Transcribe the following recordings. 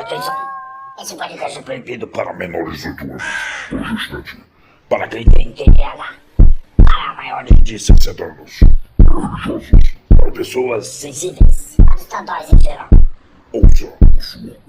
Atenção, esse podcast é proibido para menores de 18 anos, por justamente para quem tem TDAH, para maiores de 60 anos, religiosos, para pessoas sensíveis, a ditadores em geral. Ouça a sua.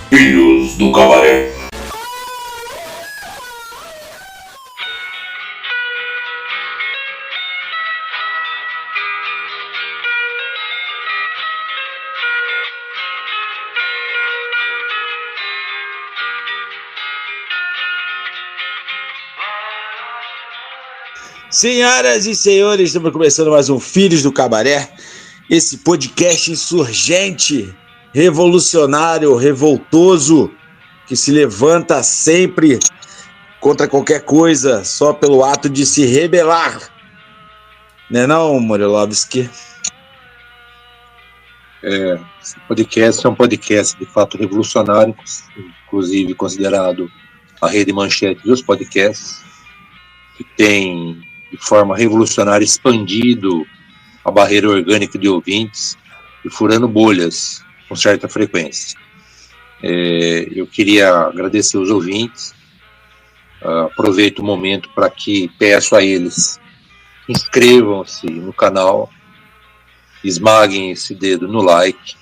Filhos do Cabaré. Senhoras e senhores, estamos começando mais um Filhos do Cabaré, esse podcast insurgente, revolucionário, revoltoso, que se levanta sempre contra qualquer coisa, só pelo ato de se rebelar. Não é não, Morilovski? Esse podcast é um podcast de fato revolucionário, inclusive considerado a rede manchete dos podcasts, que tem de forma revolucionária expandido a barreira orgânica de ouvintes e furando bolhas com certa frequência. Eu queria agradecer os ouvintes, aproveito o momento para que peço a eles, inscrevam-se no canal, esmaguem esse dedo no like,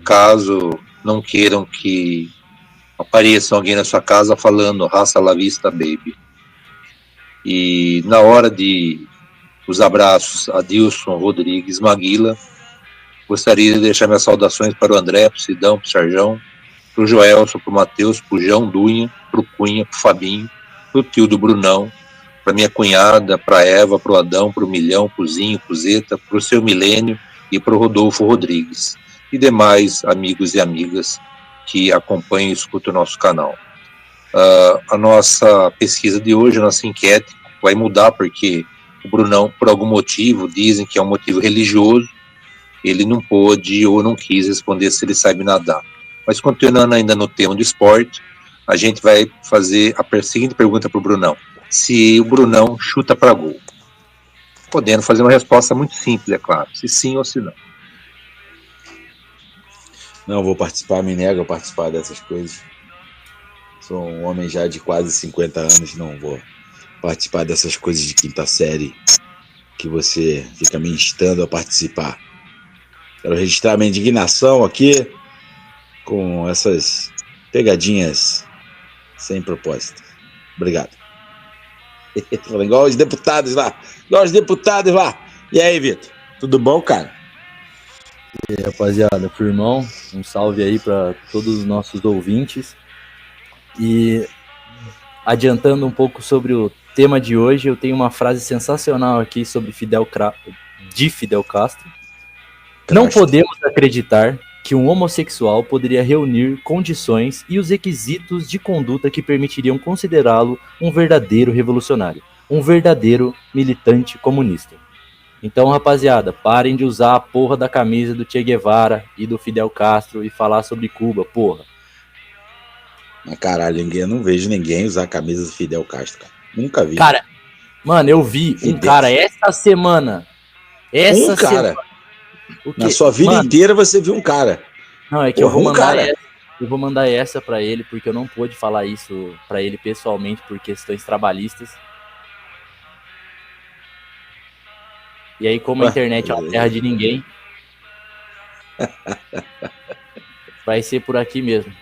caso não queiram que apareça alguém na sua casa falando "Raça la vista, baby". E na hora de os abraços a Dilson Rodrigues Maguila, gostaria de deixar minhas saudações para o André, para o Sidão, para o Sarjão, para o Joelson, para o Matheus, para o João Dunha, para o Cunha, para o Fabinho, para o tio do Brunão, para minha cunhada, para a Eva, para o Adão, para o Milhão, para o Zinho, para o Zeta, para o seu Milênio e para o Rodolfo Rodrigues e demais amigos e amigas que acompanham e escutam o nosso canal. A nossa pesquisa de hoje, a nossa enquete, vai mudar porque o Brunão, por algum motivo, dizem que é um motivo religioso, ele não pôde ou não quis responder se ele sabe nadar. Mas continuando ainda no tema do esporte, a gente vai fazer a seguinte pergunta para o Brunão: se o Brunão chuta para gol, podendo fazer uma resposta muito simples, é claro, se sim ou se não. Não vou participar, me nego a participar dessas coisas. Sou um homem já de quase 50 anos, não vou participar dessas coisas de quinta série que você fica me instando a participar. Quero registrar minha indignação aqui com essas pegadinhas sem propósito. Obrigado. Igual os deputados lá. E aí, Vitor? Tudo bom, cara? E aí, rapaziada, firmão, um salve aí para todos os nossos ouvintes. E adiantando um pouco sobre o tema de hoje, eu tenho uma frase sensacional aqui sobre Fidel Castro. Não podemos acreditar que um homossexual poderia reunir condições e os requisitos de conduta que permitiriam considerá-lo um verdadeiro revolucionário, um verdadeiro militante comunista. Então, rapaziada, parem de usar a porra da camisa do Che Guevara e do Fidel Castro e falar sobre Cuba, porra. Mas caralho, eu não vejo ninguém usar a camisa do Fidel Castro, cara. Nunca vi. Cara, mano, eu vi um cara essa semana. Semana. Na sua vida inteira você viu um cara. Não, é que eu vou mandar essa pra ele, porque eu não pude falar isso pra ele pessoalmente por questões trabalhistas. E aí, como a internet é uma terra de ninguém, vai ser por aqui mesmo.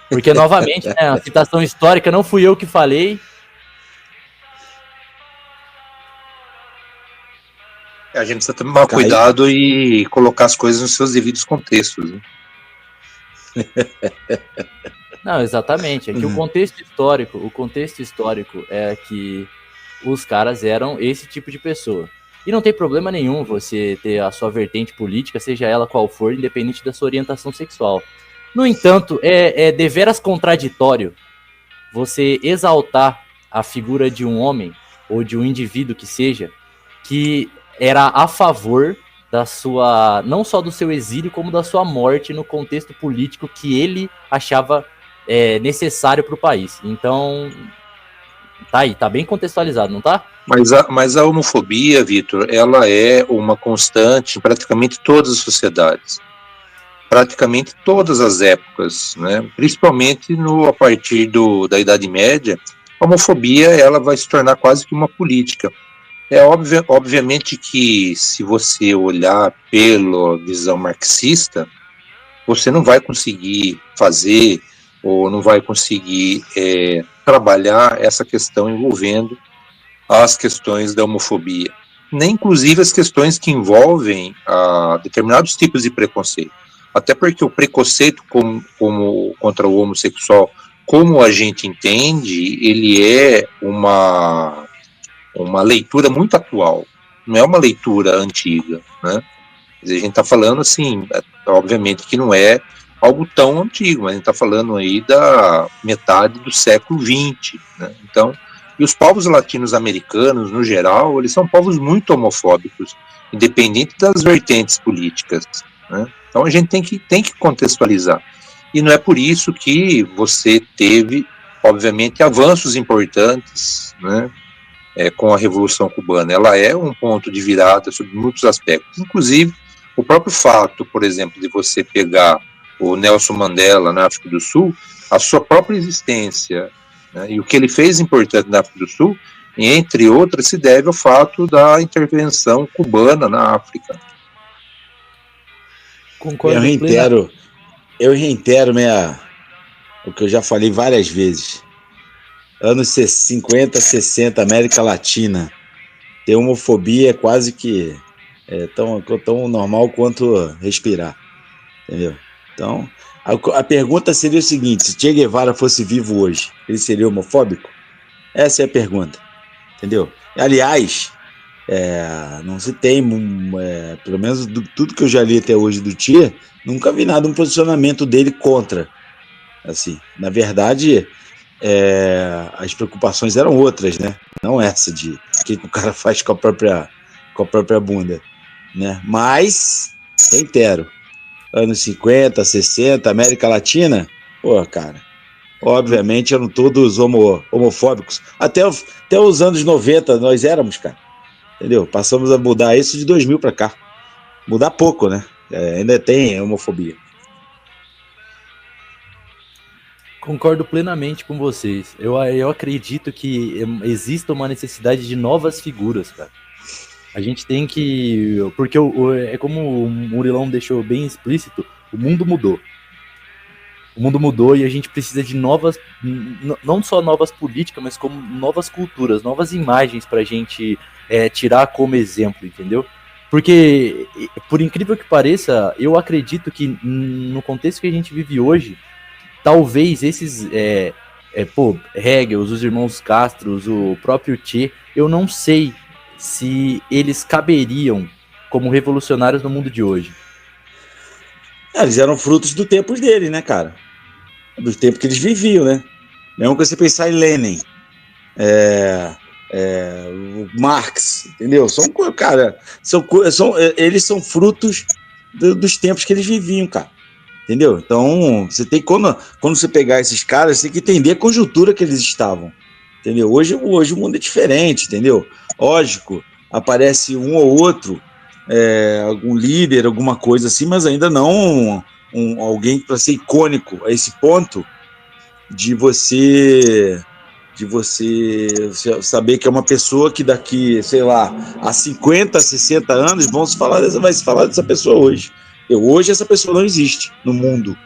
Porque, novamente, né, a citação histórica não fui eu que falei. A gente precisa tomar cuidado e colocar as coisas nos seus devidos contextos, né? Não, exatamente. É que o contexto histórico é que os caras eram esse tipo de pessoa. E não tem problema nenhum você ter a sua vertente política, seja ela qual for, independente da sua orientação sexual. No entanto, é deveras contraditório você exaltar a figura de um homem, ou de um indivíduo que seja, que era a favor da sua, não só do seu exílio, como da sua morte no contexto político que ele achava necessário para o país. Então, tá aí, tá bem contextualizado, não tá? Mas a homofobia, Vitor, ela é uma constante em praticamente todas as sociedades, praticamente todas as épocas, né? Principalmente a partir da Idade Média, a homofobia ela vai se tornar quase que uma política. Obviamente que se você olhar pela visão marxista, você não vai conseguir fazer ou não vai conseguir trabalhar essa questão envolvendo as questões da homofobia, nem inclusive as questões que envolvem determinados tipos de preconceito. Até porque o preconceito contra o homossexual, como a gente entende, ele é uma leitura muito atual, não é uma leitura antiga, né? A gente está falando assim, obviamente que não é algo tão antigo, mas a gente está falando aí da metade do século XX, né? Então, e os povos latino-americanos, no geral, eles são povos muito homofóbicos, independente das vertentes políticas, né? Então a gente tem que contextualizar. E não é por isso que você teve, obviamente, avanços importantes, né, com a Revolução Cubana. Ela é um ponto de virada sobre muitos aspectos. Inclusive, o próprio fato, por exemplo, de você pegar o Nelson Mandela na África do Sul, a sua própria existência, né, e o que ele fez importante na África do Sul, entre outras, se deve ao fato da intervenção cubana na África. Concordo. Eu reitero o que eu já falei várias vezes. Anos 50, 60, América Latina, ter homofobia é quase que tão normal quanto respirar, entendeu? Então, a pergunta seria o seguinte: se Che Guevara fosse vivo hoje, ele seria homofóbico? Essa é a pergunta, entendeu? Aliás, não se tem, pelo menos tudo que eu já li até hoje do Che, nunca vi nada, um posicionamento dele contra. Assim, na verdade, as preocupações eram outras, né? Não essa de o que o cara faz com a própria bunda, né? Mas, reitero, anos 50, 60, América Latina, pô, cara, obviamente eram todos homofóbicos. Até os anos 90 nós éramos, cara. Entendeu? Passamos a mudar isso de 2000 para cá. Mudar pouco, né? Ainda tem homofobia. Concordo plenamente com vocês. Eu acredito que exista uma necessidade de novas figuras, cara. A gente tem que... Porque é como o Murilão deixou bem explícito, o mundo mudou. O mundo mudou e a gente precisa de novas... Não só novas políticas, mas como novas culturas, novas imagens pra gente tirar como exemplo, entendeu? Porque, por incrível que pareça, eu acredito que no contexto que a gente vive hoje, talvez esses Hegel, os irmãos Castro, o próprio Che, eu não sei se eles caberiam como revolucionários no mundo de hoje. Eles eram frutos do tempo dele, né, cara? Do tempo que eles viviam, né? Mesmo que você pensar em Lenin, Marx, entendeu? Eles são frutos dos tempos que eles viviam, cara. Entendeu? Então, você tem quando você pegar esses caras, você tem que entender a conjuntura que eles estavam. Entendeu? Hoje o mundo é diferente, entendeu? Lógico, aparece um ou outro, algum líder, alguma coisa assim, mas ainda não alguém para ser icônico a esse ponto de você saber que é uma pessoa que daqui, sei lá, a 50, 60 anos vai se falar dessa pessoa hoje. Hoje essa pessoa não existe no mundo,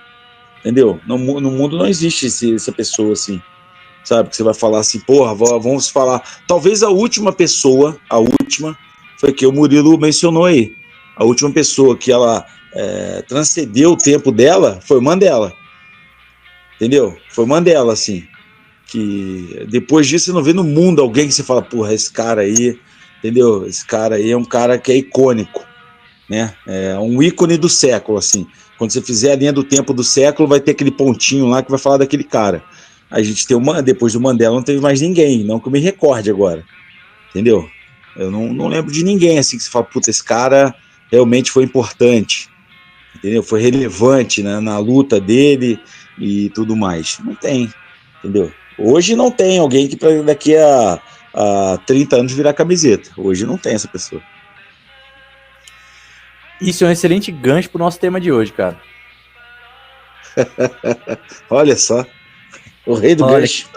entendeu? No mundo não existe essa pessoa assim, sabe? Que você vai falar assim, porra, vamos falar. Talvez a última foi que o Murilo mencionou aí. A última pessoa que ela transcendeu o tempo dela foi Mandela, entendeu? Foi Mandela, assim. que depois disso você não vê no mundo alguém que você fala, porra, esse cara aí, entendeu? Esse cara aí é um cara que é icônico, né? É um ícone do século, assim. Quando você fizer a linha do tempo do século, vai ter aquele pontinho lá que vai falar daquele cara. A gente tem depois do Mandela não teve mais ninguém, não que eu me recorde agora, entendeu? Eu não lembro de ninguém assim que você fala, puta, esse cara realmente foi importante, entendeu? Foi relevante, né, na luta dele e tudo mais. Não tem, entendeu? Hoje não tem alguém que daqui a 30 anos virar camiseta. Hoje não tem essa pessoa. Isso é um excelente gancho pro nosso tema de hoje, cara. Olha só, o rei do gancho.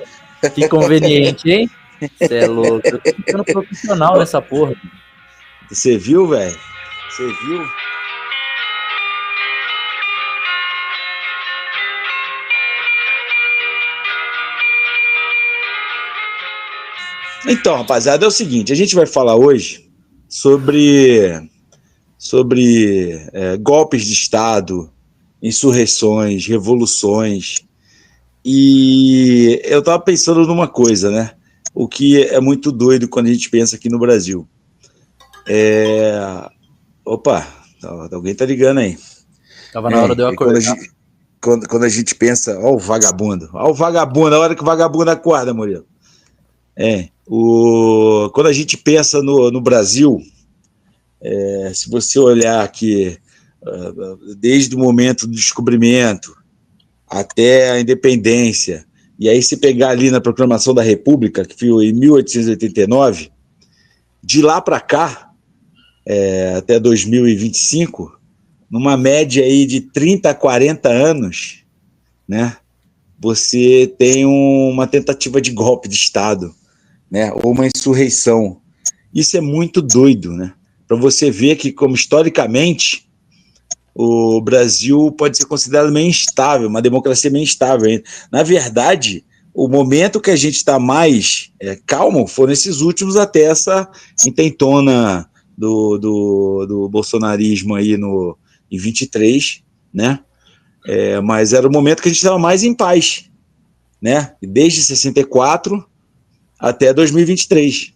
Que conveniente, hein? Você é louco. Eu tô ficando profissional nessa porra. Você viu, velho? Você viu? Então, rapaziada, é o seguinte, a gente vai falar hoje sobre golpes de Estado, insurreições, revoluções, e eu tava pensando numa coisa, né? O que é muito doido quando a gente pensa aqui no Brasil. Opa, alguém tá ligando aí. Tava na hora de eu acordar. Quando a gente pensa, ó o vagabundo, a hora que o vagabundo acorda, Murilo. Quando a gente pensa no Brasil, se você olhar aqui, desde o momento do descobrimento até a independência, e aí se pegar ali na Proclamação da República, que foi em 1889, de lá para cá, até 2025, numa média aí de 30 a 40 anos, né, você tem uma tentativa de golpe de Estado, né, ou uma insurreição. Isso é muito doido, né? Para você ver que, como historicamente, o Brasil pode ser considerado meio instável, uma democracia meio instável. Na verdade, o momento que a gente está mais calmo foram esses últimos, até essa intentona do bolsonarismo aí em 23, né? Mas era o momento que a gente estava mais em paz, né? Desde 64 até 2023,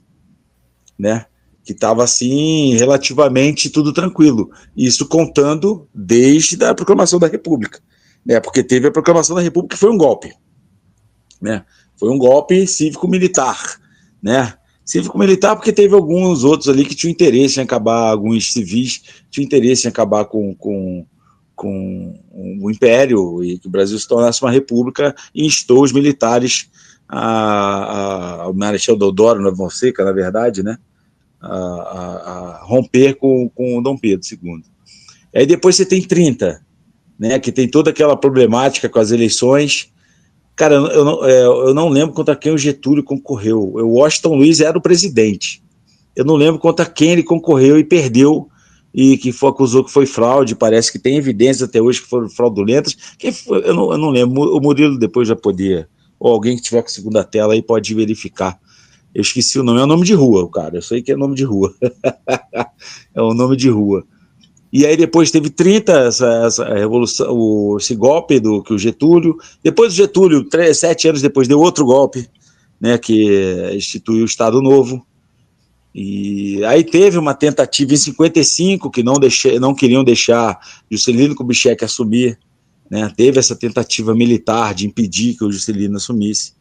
né? Que estava assim, relativamente tudo tranquilo. Isso contando desde a Proclamação da República, né? Porque teve a Proclamação da República que foi um golpe, né? Foi um golpe cívico-militar, né? Cívico-militar porque teve alguns outros ali que tinham interesse em acabar, alguns civis tinham interesse em acabar com o Império e que o Brasil se tornasse uma república, e instou os militares o Marechal Deodoro da Fonseca, na verdade, né, a romper com o Dom Pedro II. Aí depois você tem 30, né, que tem toda aquela problemática com as eleições. Cara, eu não lembro contra quem o Getúlio concorreu. O Washington Luiz era o presidente. Eu não lembro contra quem ele concorreu e perdeu, e que acusou que foi fraude. Parece que tem evidências até hoje que foram fraudulentas. Quem foi? Eu não lembro. O Murilo depois já poder, ou alguém que tiver com a segunda tela aí pode verificar. Eu esqueci o nome, é o nome de rua, cara. Eu sei que é nome de rua. É o nome de rua. E aí depois teve 30, essa revolução, esse golpe que o Getúlio. Depois do Getúlio, 7 anos depois, deu outro golpe, né, que instituiu o Estado Novo. E aí teve uma tentativa em 55, que não queriam deixar Juscelino Kubitschek assumir, né? Teve essa tentativa militar de impedir que o Juscelino assumisse.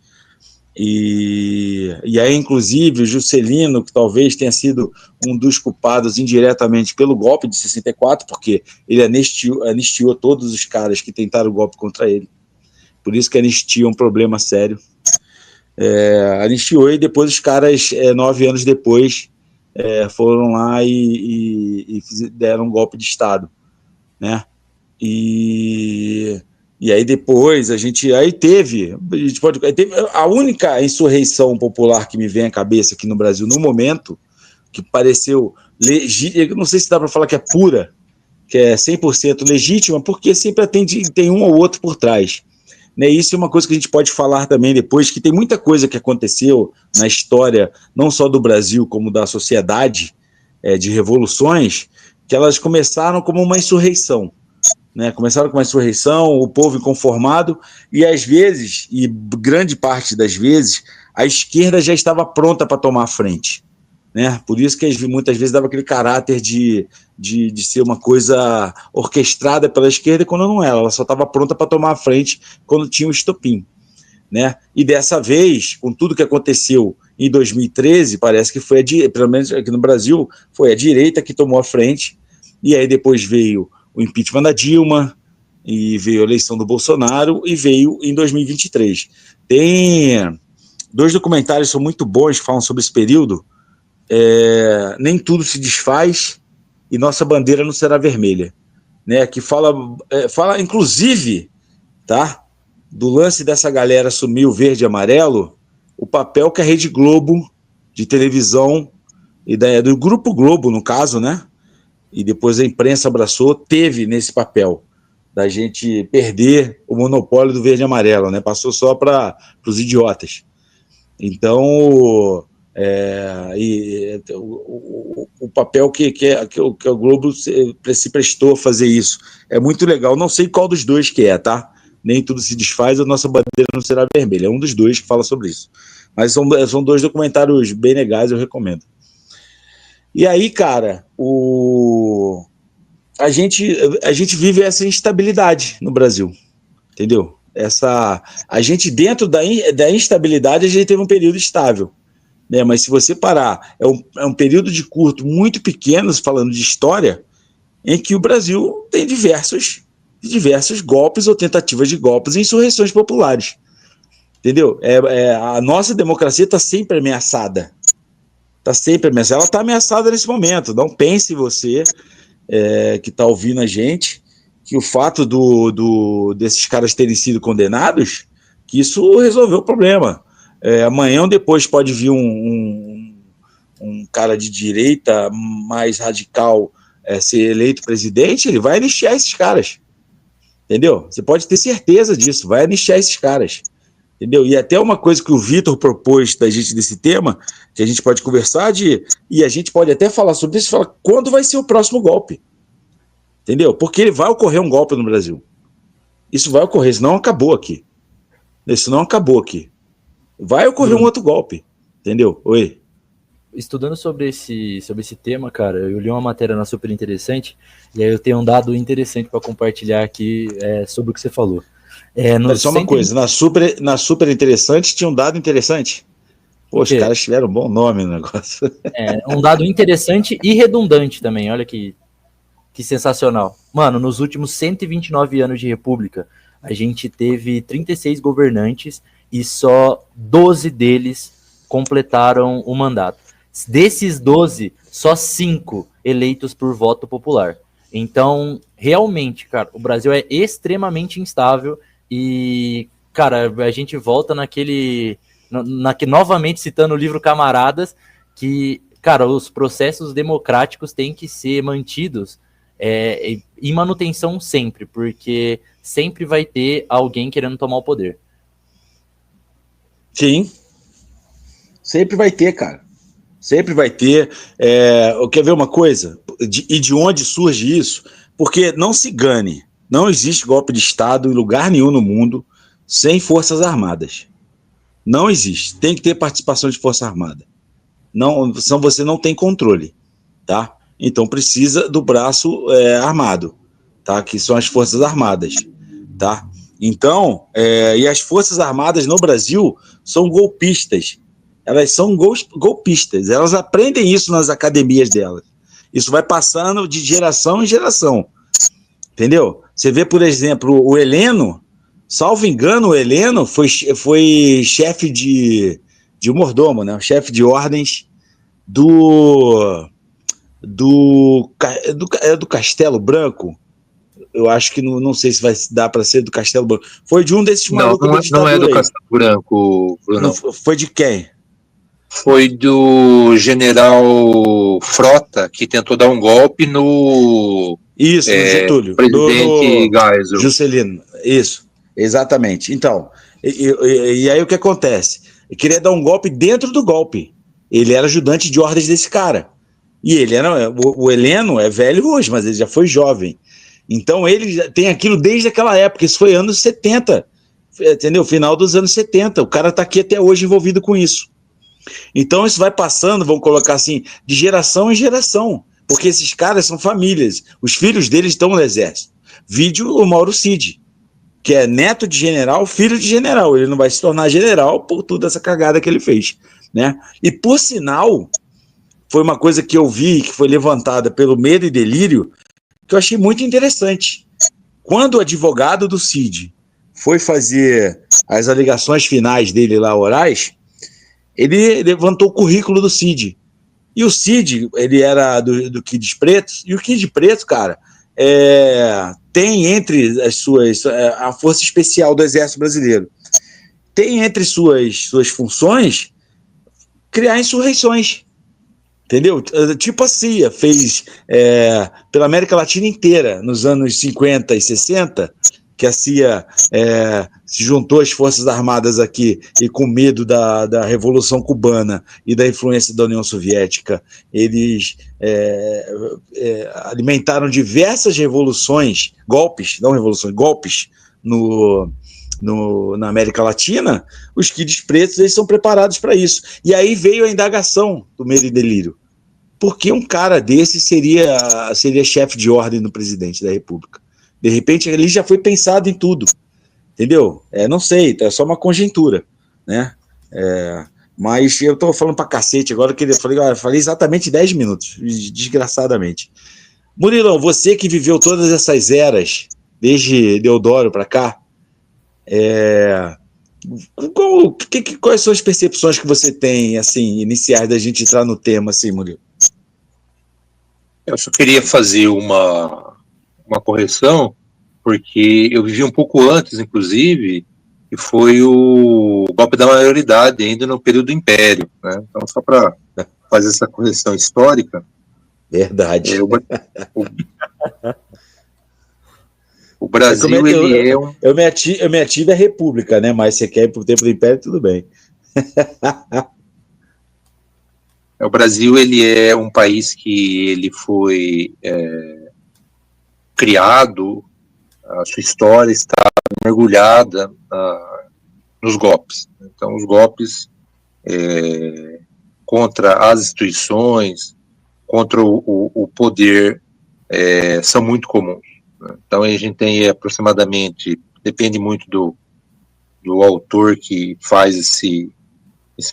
E aí, inclusive, o Juscelino, que talvez tenha sido um dos culpados indiretamente pelo golpe de 64, porque ele anistiou todos os caras que tentaram o golpe contra ele. Por isso que a anistia é um problema sério. Anistiou, e depois os caras, 9 anos depois, foram lá e deram um golpe de Estado, né? E aí depois teve a única insurreição popular que me vem à cabeça aqui no Brasil no momento, que pareceu legítima, não sei se dá para falar que é pura, que é 100% legítima, porque sempre tem um ou outro por trás, né? Isso é uma coisa que a gente pode falar também depois, que tem muita coisa que aconteceu na história, não só do Brasil, como da sociedade, de revoluções, que elas começaram como uma insurreição, né? Começaram com uma insurreição, o povo inconformado, e às vezes, e grande parte das vezes, a esquerda já estava pronta para tomar a frente, né? Por isso que muitas vezes dava aquele caráter de ser uma coisa orquestrada pela esquerda, quando não era, ela só estava pronta para tomar a frente quando tinha o estopim, né? E dessa vez, com tudo que aconteceu em 2013, parece que foi, pelo menos aqui no Brasil, foi a direita que tomou a frente, e aí depois veio o impeachment da Dilma, e veio a eleição do Bolsonaro, e veio em 2023. Tem 2 documentários que são muito bons, que falam sobre esse período, Nem Tudo Se Desfaz e Nossa Bandeira Não Será Vermelha, né? Que fala inclusive, tá, do lance dessa galera assumir o verde e amarelo, o papel que a Rede Globo de televisão, e do Grupo Globo, no caso, né? E depois a imprensa abraçou, teve nesse papel da gente perder o monopólio do verde e amarelo, né? Passou só para os idiotas. Então, o papel que o Globo se prestou a fazer isso é muito legal. Não sei qual dos dois que é, tá? Nem Tudo Se Desfaz, a Nossa Bandeira Não Será Vermelha. É um dos dois que fala sobre isso. Mas são 2 documentários bem legais, eu recomendo. E aí, cara, a gente vive essa instabilidade no Brasil, entendeu? A gente, dentro da instabilidade, a gente teve um período estável, né? Mas se você parar, é um período de curto muito pequeno, falando de história, em que o Brasil tem diversos golpes ou tentativas de golpes e insurreições populares, entendeu? A nossa democracia está sempre ameaçada. Ela está ameaçada nesse momento. Não pense você que está ouvindo a gente que o fato desses caras terem sido condenados, que isso resolveu o problema. Amanhã ou depois pode vir um cara de direita mais radical ser eleito presidente, ele vai anistiar esses caras. Entendeu? Você pode ter certeza disso, vai anistiar esses caras. Entendeu? E até uma coisa que o Vitor propôs da gente desse tema, que a gente pode conversar e a gente pode até falar sobre isso, falar quando vai ser o próximo golpe. Entendeu? Porque vai ocorrer um golpe no Brasil. Isso vai ocorrer, senão acabou aqui. Isso não acabou aqui. Vai ocorrer um outro golpe. Entendeu? Oi. Estudando sobre esse tema, cara, eu li uma matéria na Super Interessante, e aí eu tenho um dado interessante para compartilhar aqui sobre o que você falou. Só uma coisa, na super Interessante tinha um dado interessante. Pô, os caras tiveram um bom nome no negócio. Um dado interessante e redundante também, olha que sensacional. Mano, nos últimos 129 anos de república, a gente teve 36 governantes e só 12 deles completaram o mandato. Desses 12, só 5 eleitos por voto popular. Então, realmente, cara, o Brasil é extremamente instável e, cara, a gente volta novamente citando o livro Camaradas, que, cara, os processos democráticos têm que ser mantidos em manutenção sempre, porque sempre vai ter alguém querendo tomar o poder. Sim. Sempre vai ter, cara. Sempre vai ter. Quer ver uma coisa? De onde surge isso? Porque não se engane, não existe golpe de Estado em lugar nenhum no mundo sem Forças Armadas. Não existe. Tem que ter participação de Força Armada. Não, senão você não tem controle, tá? Então precisa do braço armado, tá? Que são as Forças Armadas, tá? Então, e as Forças Armadas no Brasil são golpistas. Elas são golpistas. Elas aprendem isso nas academias delas. Isso vai passando de geração em geração. Entendeu? Você vê, por exemplo, o Heleno, salvo engano, o Heleno foi chefe de mordomo, né? Chefe de ordens do Castelo Branco. Eu acho que não sei se vai dar para ser do Castelo Branco. Foi de um desses malucos. Não é do Castelo Branco, Bruno. Não, foi de quem? Foi do general Frota, que tentou dar um golpe no... Isso, no Getúlio. Presidente Geisel. Juscelino, isso, exatamente. Então, e aí o que acontece? Ele queria dar um golpe dentro do golpe. Ele era ajudante de ordens desse cara. E ele o Heleno é velho hoje, mas ele já foi jovem. Então ele tem aquilo desde aquela época, isso foi anos 70, entendeu? Final dos anos 70, o cara está aqui até hoje envolvido com isso. Então isso vai passando, vamos colocar assim, de geração em geração, porque esses caras são famílias, os filhos deles estão no exército. Vídeo o Mauro Cid, que é neto de general, filho de general, ele não vai se tornar general por toda essa cagada que ele fez, né? E por sinal, foi uma coisa que eu vi, que foi levantada pelo Medo e Delírio, que eu achei muito interessante. Quando o advogado do Cid foi fazer as alegações finais dele lá, orais, ele levantou o currículo do Cid. E o Cid, ele era do Kids Pretos, e o Kid Preto, cara, tem entre as suas... a Força Especial do Exército Brasileiro. Tem entre suas funções criar insurreições. Entendeu? Tipo a CIA fez pela América Latina inteira, nos anos 50 e 60, que a CIA se juntou às Forças Armadas aqui e com medo da Revolução Cubana e da influência da União Soviética, eles alimentaram diversas revoluções, golpes na América Latina. Os Kids Pretos, eles são preparados para isso. E aí veio a indagação do Medo e Delírio. Por que um cara desse seria chefe de ordem do presidente da República? De repente, ele já foi pensado em tudo, entendeu? Não sei, é só uma conjectura, né? Mas eu tô falando pra cacete agora, que eu falei exatamente 10 minutos, desgraçadamente. Murilão, você que viveu todas essas eras, desde Deodoro pra cá, quais são as percepções que você tem, assim, iniciais da gente entrar no tema, assim, Murilo? Eu só queria fazer uma correção, porque eu vivi um pouco antes, inclusive, e foi o golpe da maioridade, ainda no período do Império, né? Então, só para fazer essa correção histórica. Verdade. O Brasil, ele é um... Eu me ativo à República, né? Mas você quer ir para o tempo do Império, tudo bem. O Brasil, ele é um país que ele foi criado, a sua história está mergulhada nos golpes. Então, os golpes contra as instituições, contra o poder, são muito comuns. Então, a gente tem aproximadamente, depende muito do autor que faz esse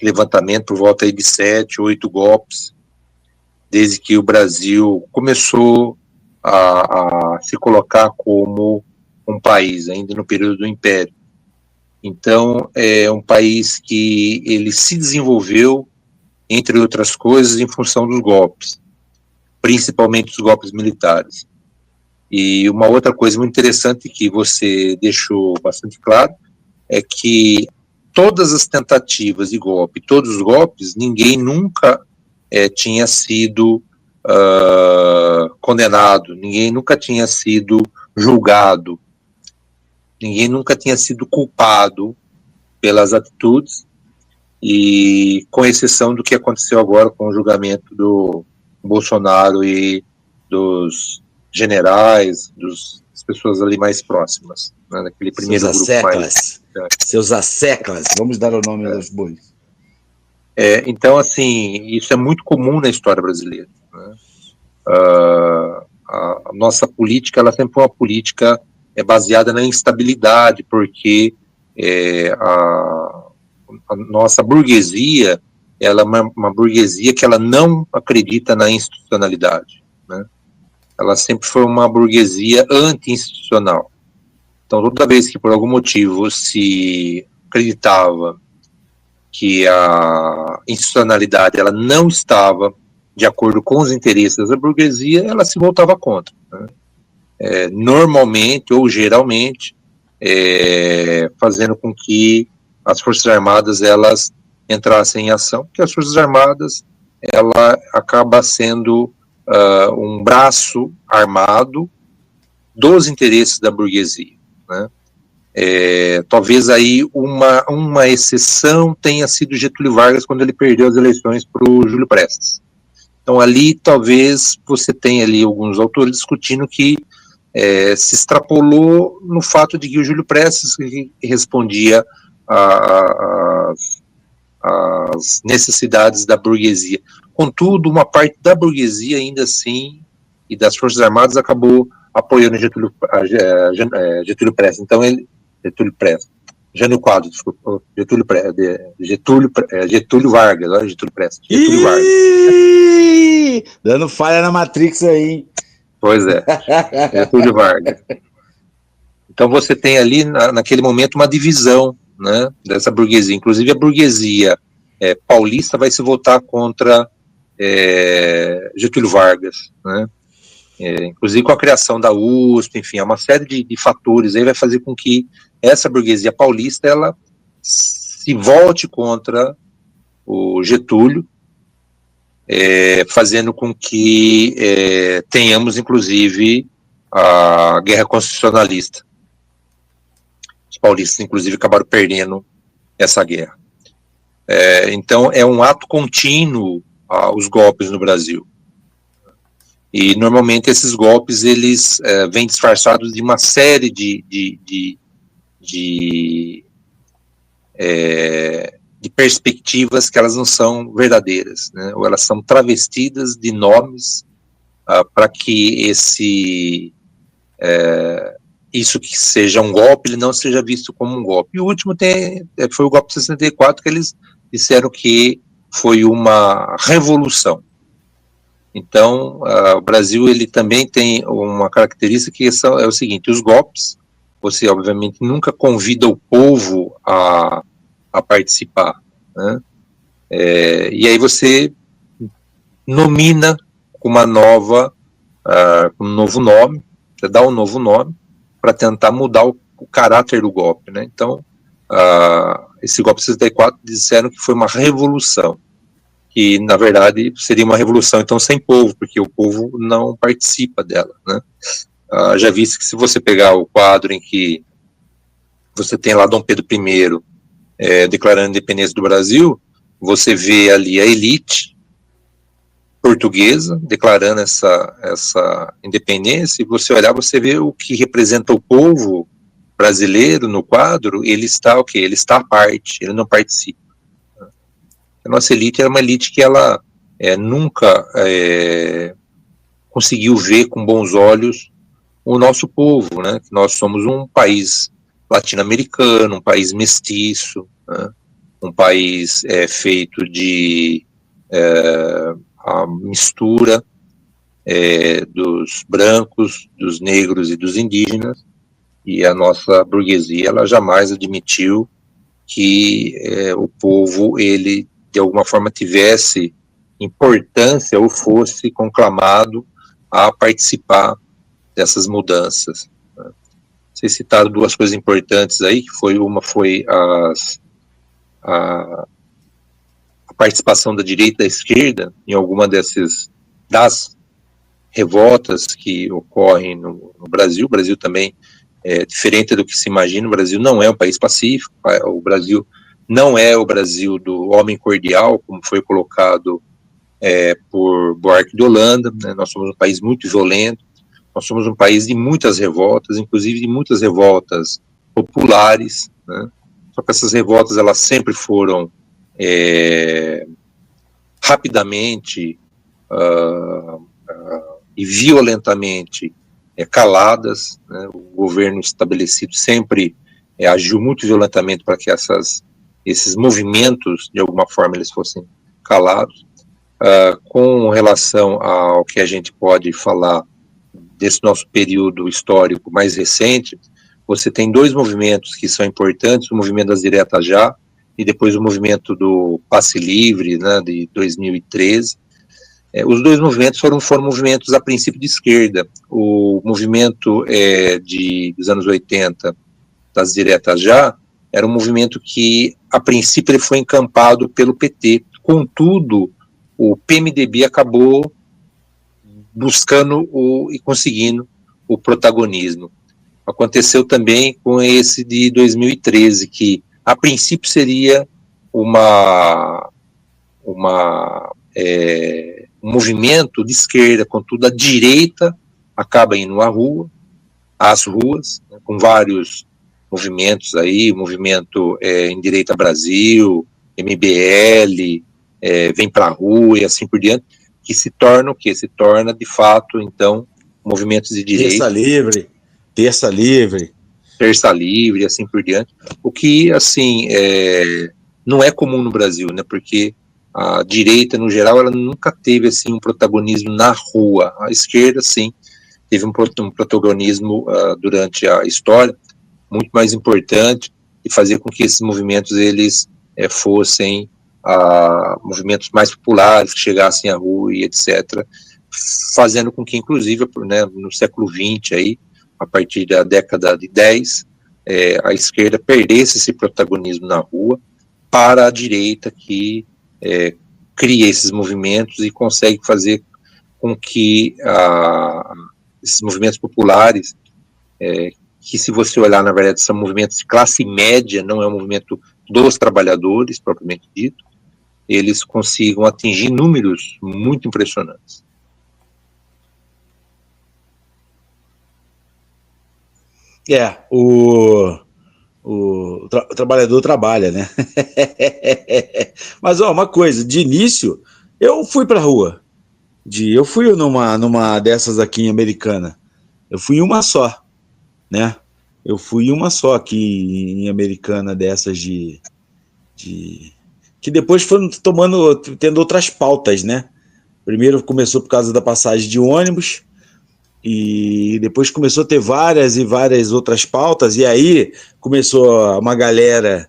levantamento, por volta aí de 7, 8 golpes, desde que o Brasil começou a se colocar como um país, ainda no período do Império. Então, é um país que ele se desenvolveu, entre outras coisas, em função dos golpes, principalmente os golpes militares. E uma outra coisa muito interessante que você deixou bastante claro é que todas as tentativas de golpe, todos os golpes, ninguém nunca tinha sido condenado, ninguém nunca tinha sido julgado, ninguém nunca tinha sido culpado pelas atitudes, e com exceção do que aconteceu agora com o julgamento do Bolsonaro e dos generais, das pessoas ali mais próximas, né, naquele primeiro grupo mais... Seus asseclas, vamos dar o nome dos bois. Então, assim, isso é muito comum na história brasileira, né? A nossa política, ela sempre foi uma política baseada na instabilidade, porque a nossa burguesia, ela é uma burguesia que ela não acredita na institucionalidade, né? Ela sempre foi uma burguesia anti-institucional. Então, toda vez que por algum motivo se acreditava que a institucionalidade ela não estava de acordo com os interesses da burguesia, ela se voltava contra, né? Normalmente ou geralmente, fazendo com que as Forças Armadas elas entrassem em ação, porque as Forças Armadas ela acaba sendo um braço armado dos interesses da burguesia, né? Talvez aí uma exceção tenha sido Getúlio Vargas quando ele perdeu as eleições para o Júlio Prestes. Então ali talvez você tenha ali alguns autores discutindo que se extrapolou no fato de que o Júlio Prestes respondia às necessidades da burguesia. Contudo, uma parte da burguesia, ainda assim, e das Forças Armadas, acabou apoiando Getúlio Prestes. Então, Jânio Quadros, desculpa, Getúlio Vargas, olha Getúlio Prestes. Getúlio Vargas. Dando falha na Matrix aí. Pois é, Getúlio Vargas. Então você tem ali, naquele momento, uma divisão, né, dessa burguesia. Inclusive a burguesia paulista vai se voltar contra Getúlio Vargas, né? Inclusive com a criação da USP, enfim, uma série de fatores aí vai fazer com que essa burguesia paulista, ela se volte contra o Getúlio, fazendo com que tenhamos, inclusive, a guerra constitucionalista. Os paulistas, inclusive, acabaram perdendo essa guerra. Então, é um ato contínuo os golpes no Brasil. E, normalmente, esses golpes, eles vêm disfarçados de uma série de perspectivas que elas não são verdadeiras, né? Ou elas são travestidas de nomes para que isso que seja um golpe, ele não seja visto como um golpe. E o último foi o golpe de 64, que eles disseram que foi uma revolução. Então, o Brasil, ele também tem uma característica que é o seguinte: os golpes, você obviamente nunca convida o povo a participar, né? E aí você nomina com um novo nome, você dá um novo nome para tentar mudar o caráter do golpe, né? Então, esse golpe de 64 disseram que foi uma revolução, que na verdade seria uma revolução então sem povo, porque o povo não participa dela, né? Já visto que se você pegar o quadro em que você tem lá Dom Pedro I declarando a independência do Brasil, você vê ali a elite portuguesa declarando essa independência, e você olhar, você vê o que representa o povo brasileiro no quadro, ele está o quê? Ele está à parte, ele não participa. A nossa elite era uma elite que ela nunca conseguiu ver com bons olhos o nosso povo, né? Nós somos um país latino-americano, um país mestiço, né? Um país feito de a mistura dos brancos, dos negros e dos indígenas, e a nossa burguesia, ela jamais admitiu que o povo, ele, de alguma forma, tivesse importância ou fosse conclamado a participar dessas mudanças. Vocês citaram duas coisas importantes aí, que uma foi a participação da direita e da esquerda em alguma das revoltas que ocorrem no Brasil. O Brasil também diferente do que se imagina. O Brasil não é um país pacífico, o Brasil não é o Brasil do homem cordial, como foi colocado por Buarque de Holanda, né? Nós somos um país muito violento, nós somos um país de muitas revoltas, inclusive de muitas revoltas populares, né? Só que essas revoltas, elas sempre foram rapidamente e violentamente caladas, né? O governo estabelecido sempre agiu muito violentamente para que esses movimentos, de alguma forma, eles fossem calados. Com relação ao que a gente pode falar desse nosso período histórico mais recente, você tem dois movimentos que são importantes: o movimento das diretas já, e depois o movimento do passe livre, né, de 2013. Os dois movimentos foram movimentos a princípio de esquerda. O movimento dos anos 80, das diretas já, era um movimento que a princípio ele foi encampado pelo PT. Contudo, o PMDB acabou buscando e conseguindo o protagonismo. Aconteceu também com esse de 2013, que a princípio seria um movimento de esquerda, contudo a direita acaba indo à rua, às ruas, né, com vários movimentos aí, movimento Endireita Brasil, MBL, Vem Pra Rua e assim por diante, que se torna o quê? Se torna, de fato, então, movimentos de direita. Terça Livre. Terça Livre e assim por diante. O que, assim, não é comum no Brasil, né? Porque a direita, no geral, ela nunca teve, assim, um protagonismo na rua. A esquerda, sim, teve um protagonismo durante a história muito mais importante e fazer com que esses movimentos, eles fossem movimentos mais populares, que chegassem à rua e etc., fazendo com que, inclusive, né, no século XX, aí, a partir da década de 10, a esquerda perdesse esse protagonismo na rua para a direita, que cria esses movimentos e consegue fazer com que esses movimentos populares, que, se você olhar, na verdade, são movimentos de classe média, não é um movimento dos trabalhadores, propriamente dito, eles consigam atingir números muito impressionantes. O trabalhador trabalha, né? Mas, ó, uma coisa, de início, eu fui pra rua. Eu fui numa dessas aqui em Americana. Eu fui em uma só, né? Eu fui em uma só aqui em Americana, dessas que depois foram tendo outras pautas, né? Primeiro começou por causa da passagem de ônibus, e depois começou a ter várias e várias outras pautas, e aí começou uma galera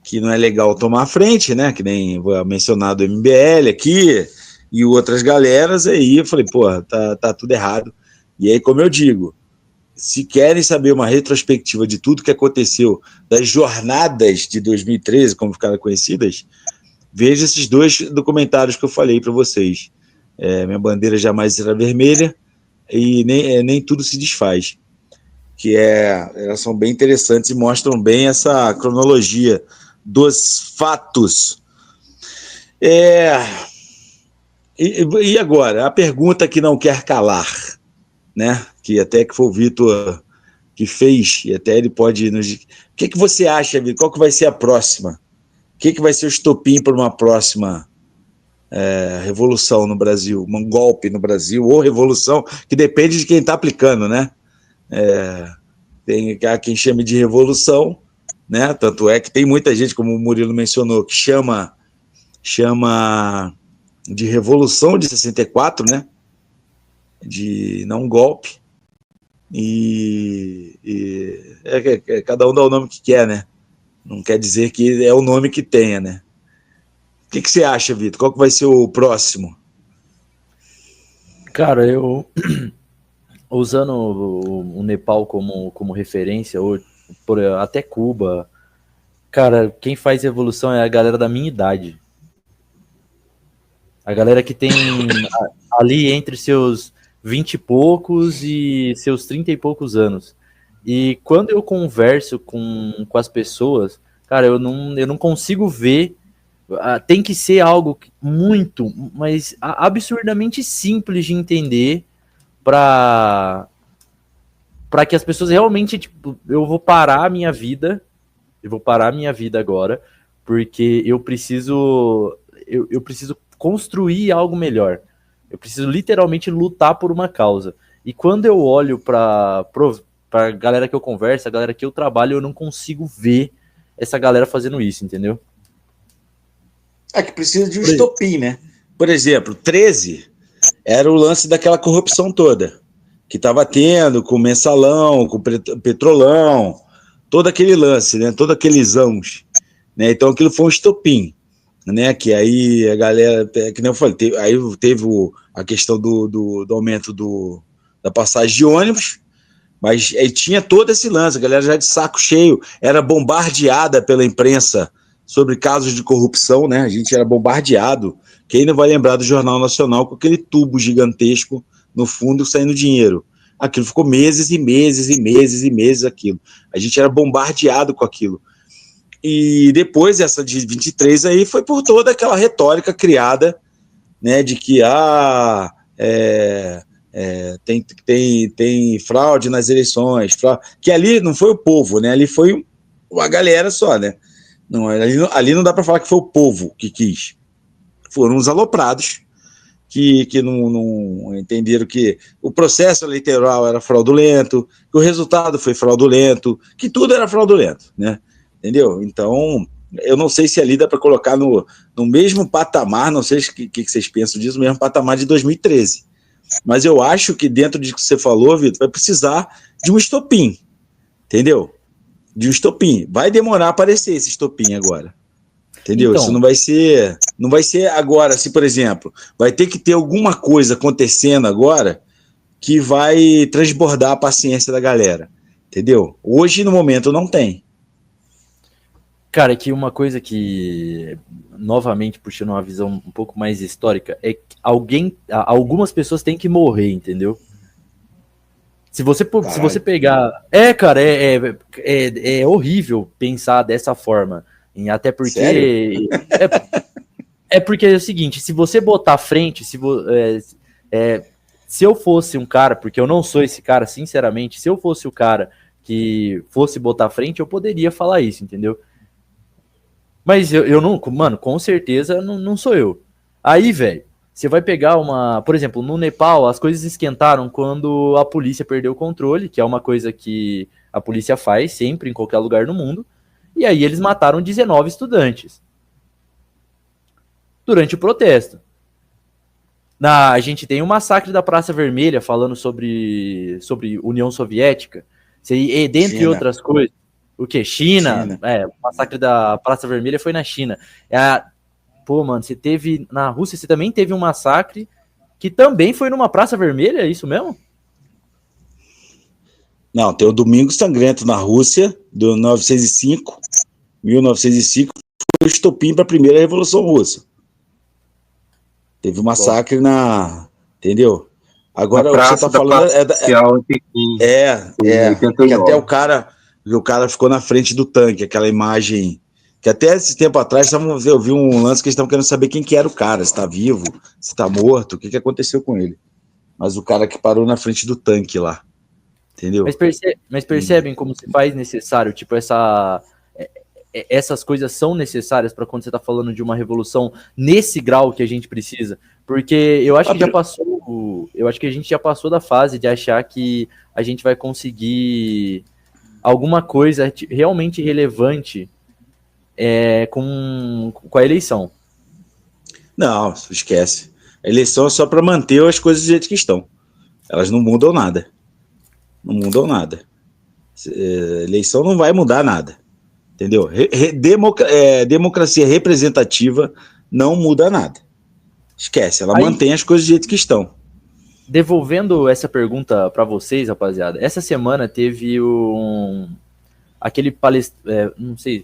que não é legal tomar a frente, né? Que nem mencionado o MBL aqui e outras galeras, aí eu falei, porra, tá tudo errado. E aí, como eu digo, se querem saber uma retrospectiva de tudo que aconteceu, das jornadas de 2013, como ficaram conhecidas, veja esses 2 documentários que eu falei para vocês. Minha Bandeira Jamais Será Vermelha e Nem Tudo Se Desfaz, que elas são bem interessantes e mostram bem essa cronologia dos fatos. E agora, a pergunta que não quer calar, né? Que até que foi o Vitor que fez, e até ele pode nos... O que você acha, Vitor? Qual que vai ser a próxima? O que vai ser o estopim para uma próxima revolução no Brasil? Um golpe no Brasil, ou revolução, que depende de quem está aplicando, né? Tem quem chame de revolução, né? Tanto é que tem muita gente, como o Murilo mencionou, que chama de revolução de 64, né? De não golpe. E cada um dá o nome que quer, né? Não quer dizer que é o nome que tenha, né? O que você acha, Vitor? Qual que vai ser o próximo? Cara, eu usando o Nepal como referência, ou até Cuba, cara, quem faz revolução é a galera da minha idade. A galera que tem ali entre seus 20 e poucos e seus 30 e poucos anos. E quando eu converso com as pessoas, cara, eu não consigo ver. Tem que ser algo muito, mas absurdamente simples de entender para que as pessoas realmente, tipo, eu vou parar a minha vida agora, porque eu preciso construir algo melhor. Eu preciso literalmente lutar por uma causa. E quando eu olho pra galera que eu converso, a galera que eu trabalho, eu não consigo ver essa galera fazendo isso, entendeu? Que precisa de um estopim, né? Por exemplo, 13 era o lance daquela corrupção toda que estava tendo com o mensalão, com o petrolão, todo aquele lance, né? Todos aqueles anos, né? Então aquilo foi um estopim, né? Que aí a galera, que nem eu falei, aí teve a questão do aumento da passagem de ônibus, mas aí tinha todo esse lance, a galera já de saco cheio, era bombardeada pela imprensa sobre casos de corrupção, né? A gente era bombardeado. Quem não vai lembrar do Jornal Nacional com aquele tubo gigantesco no fundo saindo dinheiro? Aquilo ficou meses e meses e meses e meses aquilo. A gente era bombardeado com aquilo. E depois essa de 23 aí foi por toda aquela retórica criada, né? De que tem fraude nas eleições, que ali não foi o povo, né? Ali foi uma galera só, né? Não, ali não dá para falar que foi o povo que quis. Foram os aloprados que não entenderam que o processo eleitoral era fraudulento, que o resultado foi fraudulento, que tudo era fraudulento, né? Entendeu? Então, eu não sei se ali dá para colocar no mesmo patamar, não sei o que vocês pensam disso, no mesmo patamar de 2013. Mas eu acho que dentro disso que você falou, Vitor, vai precisar de um estopim, entendeu? De um estopim. Vai demorar a aparecer esse estopim agora. Entendeu? Então, Isso não vai ser agora, se por exemplo, vai ter que ter alguma coisa acontecendo agora que vai transbordar a paciência da galera, entendeu? Hoje, no momento, não tem. cara, que uma coisa que, novamente, puxando uma visão um pouco mais histórica, é que algumas pessoas têm que morrer, entendeu? Se você pegar... cara, é horrível pensar dessa forma. Até porque... Sério? Porque é o seguinte, se você botar à frente, se eu fosse um cara, porque eu não sou esse cara, sinceramente, se eu fosse o cara que fosse botar à frente, eu poderia falar isso, entendeu? Mas eu não, mano, com certeza não sou eu. Aí, velho, você vai pegar por exemplo, no Nepal, as coisas esquentaram quando a polícia perdeu o controle, que é uma coisa que a polícia faz sempre, em qualquer lugar do mundo. E aí eles mataram 19 estudantes durante o protesto. A gente tem o massacre da Praça Vermelha, falando sobre União Soviética, dentre China. outras coisas. O que? China. O massacre da Praça Vermelha foi na China. Pô, mano, você teve... Na Rússia, você também teve um massacre que também foi numa Praça Vermelha, é isso mesmo? Não, tem o Domingo Sangrento na Rússia, de 1905, foi o estopim para a primeira Revolução Russa. Teve um massacre entendeu? Agora o que você está falando que até o cara ficou na frente do tanque, aquela imagem, que até esse tempo atrás eu vi um lance que eles estavam querendo saber quem que era o cara, se está vivo, se está morto, o que aconteceu com ele. Mas o cara que parou na frente do tanque lá. Entendeu? Mas percebem como se faz necessário, tipo, essas coisas são necessárias para quando você está falando de uma revolução nesse grau que a gente precisa, porque eu acho que a gente já passou da fase de achar que a gente vai conseguir alguma coisa realmente relevante com a eleição. Não, esquece. A eleição é só para manter as coisas do jeito que estão. Elas não mudam nada. Não mudam nada. Eleição não vai mudar nada. Entendeu? Democracia representativa não muda nada. Esquece, ela mantém as coisas do jeito que estão. Devolvendo essa pergunta para vocês, rapaziada, essa semana teve aquele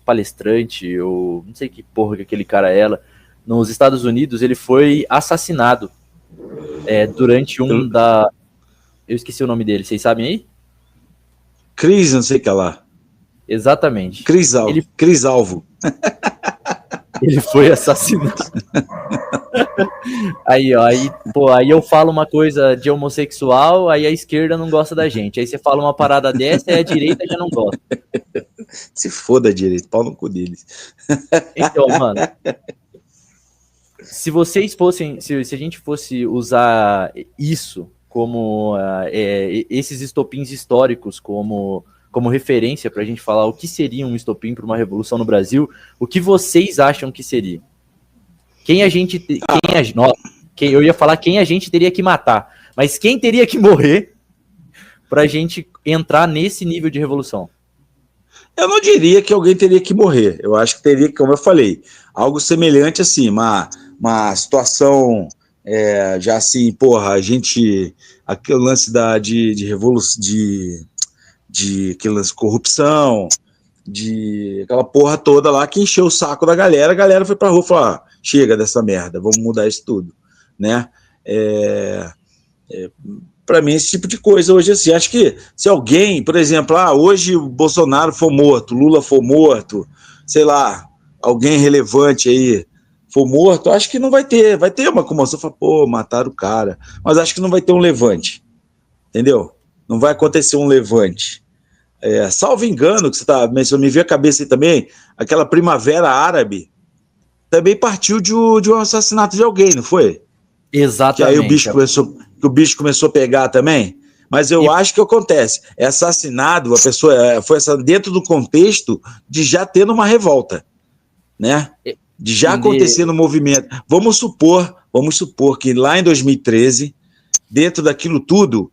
palestrante, ou não sei que porra que aquele cara era, nos Estados Unidos, ele foi assassinado durante eu esqueci o nome dele, vocês sabem aí? Cris, não sei o que lá. Exatamente. Cris Alvo. Ele foi assassinado. Aí eu falo uma coisa de homossexual, aí a esquerda não gosta da gente. Aí você fala uma parada dessa, e a direita já não gosta. Se foda a direita, pau no cu deles. Então, mano, se a gente fosse usar isso como esses estopins históricos como referência para a gente falar o que seria um estopim para uma revolução no Brasil, o que vocês acham que seria? Eu ia falar quem a gente teria que matar, mas quem teria que morrer para a gente entrar nesse nível de revolução? Eu não diria que alguém teria que morrer. Eu acho que teria, como eu falei, algo semelhante assim, uma situação já assim, porra, a gente, aquele lance de revolução, de aquele lance de corrupção, de aquela porra toda lá que encheu o saco da galera, a galera foi pra rua e falou, chega dessa merda, vamos mudar isso tudo, né? Para mim, esse tipo de coisa hoje, assim, acho que se alguém, por exemplo, hoje o Bolsonaro for morto, Lula for morto, sei lá, alguém relevante aí for morto, acho que não vai ter uma comoção, fala, pô, mataram o cara, mas acho que não vai ter um levante, entendeu? Não vai acontecer um levante. Salvo engano, que você tá mencionando, me veio a cabeça aí também, aquela primavera árabe também partiu de um assassinato de alguém, não foi? Exatamente. Que aí o bicho começou a pegar também. Mas eu acho que acontece. É assassinado, a pessoa foi assassinada dentro do contexto de já tendo uma revolta, né? De já acontecer no movimento. Vamos supor que lá em 2013, dentro daquilo tudo,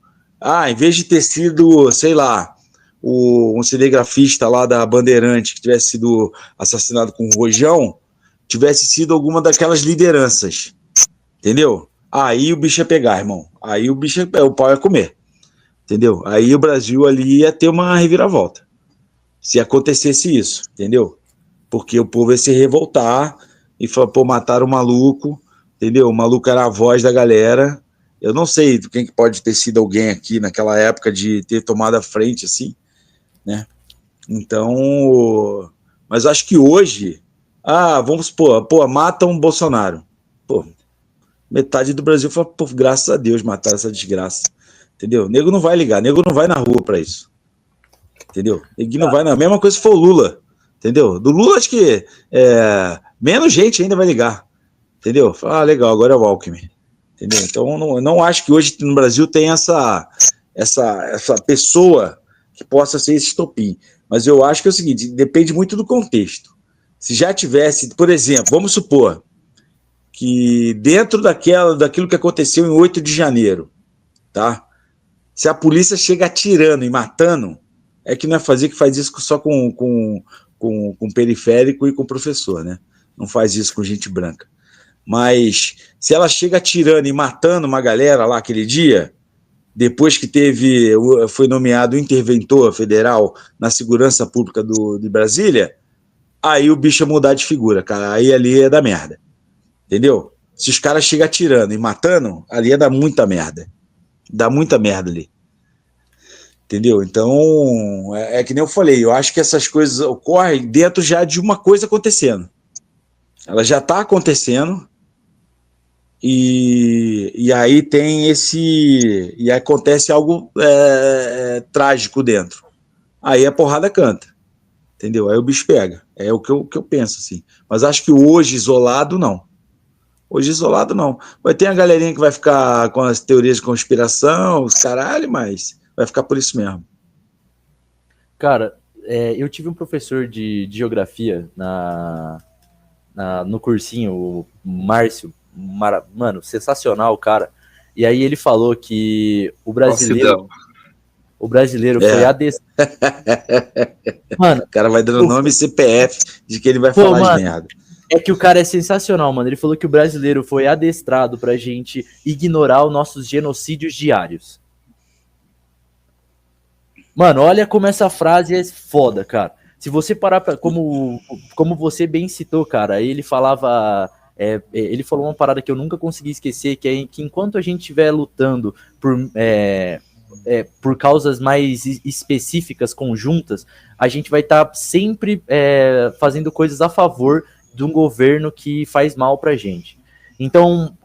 em vez de ter sido, sei lá, um cinegrafista lá da Bandeirante que tivesse sido assassinado com um rojão, tivesse sido alguma daquelas lideranças, entendeu? Aí o bicho ia pegar, irmão. Aí o pau ia comer, entendeu? Aí o Brasil ali ia ter uma reviravolta, se acontecesse isso, entendeu? Porque o povo ia se revoltar e falar, pô, mataram o maluco, entendeu? O maluco era a voz da galera. Eu não sei quem que pode ter sido alguém aqui naquela época de ter tomado a frente, assim, né? Então, mas acho que hoje, vamos supor, pô, matam o Bolsonaro. Pô, metade do Brasil fala, pô, graças a Deus mataram essa desgraça, entendeu? Nego não vai ligar, nego não vai na rua pra isso, entendeu? Nego não vai na mesma coisa se for o Lula, entendeu? Do Lula acho que menos gente ainda vai ligar, entendeu? Fala, legal, agora é o Alckmin, entendeu? Então não acho que hoje no Brasil tem essa pessoa que possa ser esse estopim, mas eu acho que é o seguinte, depende muito do contexto. Se já tivesse, por exemplo, vamos supor que dentro daquilo que aconteceu em 8 de janeiro, tá? Se a polícia chega atirando e matando, é que não é fazer que faz isso só com periférico e com professor, né? Não faz isso com gente branca. Mas se ela chega atirando e matando uma galera lá aquele dia, depois que foi nomeado interventor federal na segurança pública de Brasília, aí o bicho ia mudar de figura, cara. Aí ali ia dar merda. Entendeu? Se os caras chegam atirando e matando, ali ia dar muita merda. Dá muita merda ali. Entendeu? Então, é que nem eu falei, eu acho que essas coisas ocorrem dentro já de uma coisa acontecendo. Ela já está acontecendo e aí tem e acontece algo trágico dentro. Aí a porrada canta. Entendeu? Aí o bicho pega. É o que eu penso, assim. Mas acho que hoje, isolado, não. Hoje, isolado, não. Vai ter a galerinha que vai ficar com as teorias de conspiração, os caralho, mas vai ficar por isso mesmo. Cara, eu tive um professor de geografia no cursinho, o Márcio, mano, sensacional, cara. E aí ele falou que o brasileiro foi adestrado. Mano, o cara vai dando nome e CPF de que ele vai falar de merda. É que o cara é sensacional, mano. Ele falou que o brasileiro foi adestrado pra gente ignorar os nossos genocídios diários. Mano, olha como essa frase é foda, cara. Se você parar pra... Como você bem citou, cara, ele falava... ele falou uma parada que eu nunca consegui esquecer, que é que enquanto a gente estiver lutando por causas mais específicas, conjuntas, a gente vai estar sempre fazendo coisas a favor de um governo que faz mal pra gente. Então,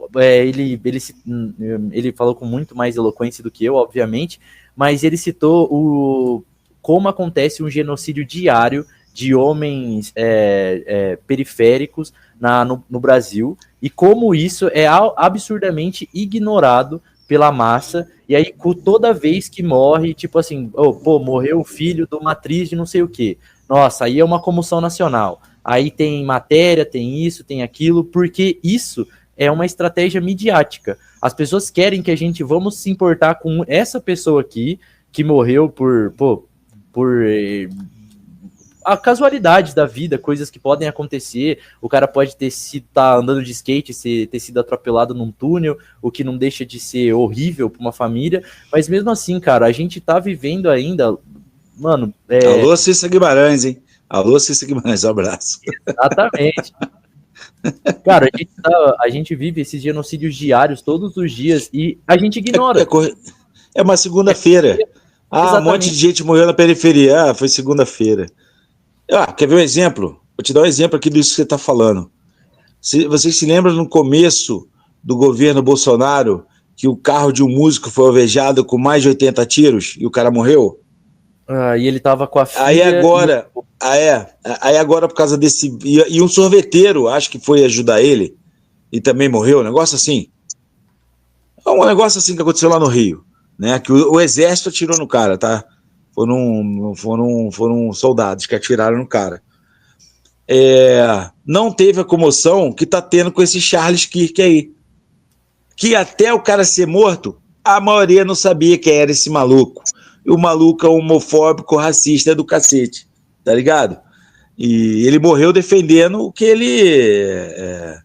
ele falou com muito mais eloquência do que eu, obviamente, mas ele citou como acontece um genocídio diário de homens periféricos no Brasil, e como isso é absurdamente ignorado pela massa, e aí toda vez que morre, tipo assim, morreu o filho de uma atriz de não sei o quê. Nossa, aí é uma comoção nacional. Aí tem matéria, tem isso, tem aquilo, porque isso é uma estratégia midiática. As pessoas querem que a gente vamos se importar com essa pessoa aqui, que morreu por a casualidade da vida, coisas que podem acontecer. O cara pode tá andando de skate, ter sido atropelado num túnel, o que não deixa de ser horrível para uma família, mas mesmo assim, cara, a gente tá vivendo ainda, mano... Alô, Cícera Guimarães, hein? Alô, Cícera Guimarães, um abraço. Exatamente. Cara, a gente vive esses genocídios diários todos os dias e a gente ignora. É uma segunda-feira. Um monte de gente morreu na periferia. Foi segunda-feira. Quer ver um exemplo? Vou te dar um exemplo aqui disso que você está falando. Vocês se lembram no começo do governo Bolsonaro que o carro de um músico foi alvejado com mais de 80 tiros e o cara morreu? E ele tava com a filha... Aí agora por causa desse... E um sorveteiro, acho que foi ajudar ele e também morreu, um negócio assim. Um negócio assim que aconteceu lá no Rio, né? Que o exército atirou no cara, tá? Foram soldados que atiraram no cara. Não teve a comoção que tá tendo com esse Charles Kirk aí. Que até o cara ser morto, a maioria não sabia quem era esse maluco. E o maluco é homofóbico, racista do cacete, tá ligado? E ele morreu defendendo o que ele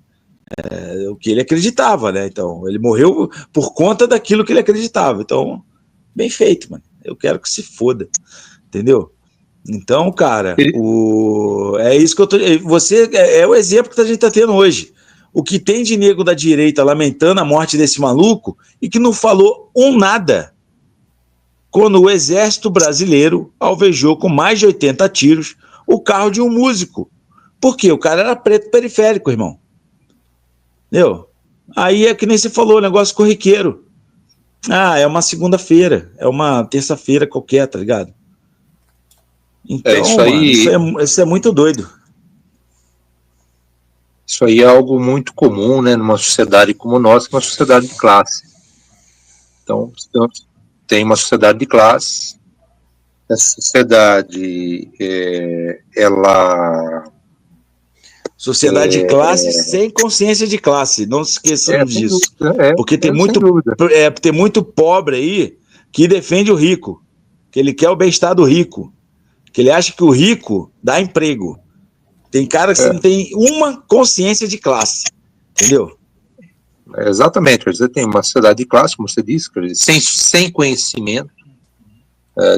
acreditava, né? Então, ele morreu por conta daquilo que ele acreditava. Então, bem feito, mano. Eu quero que se foda, entendeu? Então, cara, é isso que eu tô... Você é o exemplo que a gente tá tendo hoje. O que tem de nego da direita lamentando a morte desse maluco e que não falou nada quando o exército brasileiro alvejou com mais de 80 tiros o carro de um músico. Por quê? O cara era preto periférico, irmão. Entendeu? Aí é que nem você falou, negócio corriqueiro. É uma segunda-feira, é uma terça-feira qualquer, tá ligado? Então, isso aí, mano, isso é muito doido. Isso aí é algo muito comum, né, numa sociedade como nós, que é uma sociedade de classe. Então, tem uma sociedade de classe, essa sociedade, ela... Sociedade de classe sem consciência de classe, não se esqueçam disso. Porque tem muito pobre aí que defende o rico, que ele quer o bem-estar do rico, que ele acha que o rico dá emprego. Tem cara que não tem uma consciência de classe, entendeu? Exatamente, você tem uma sociedade de classe, como você disse, sem conhecimento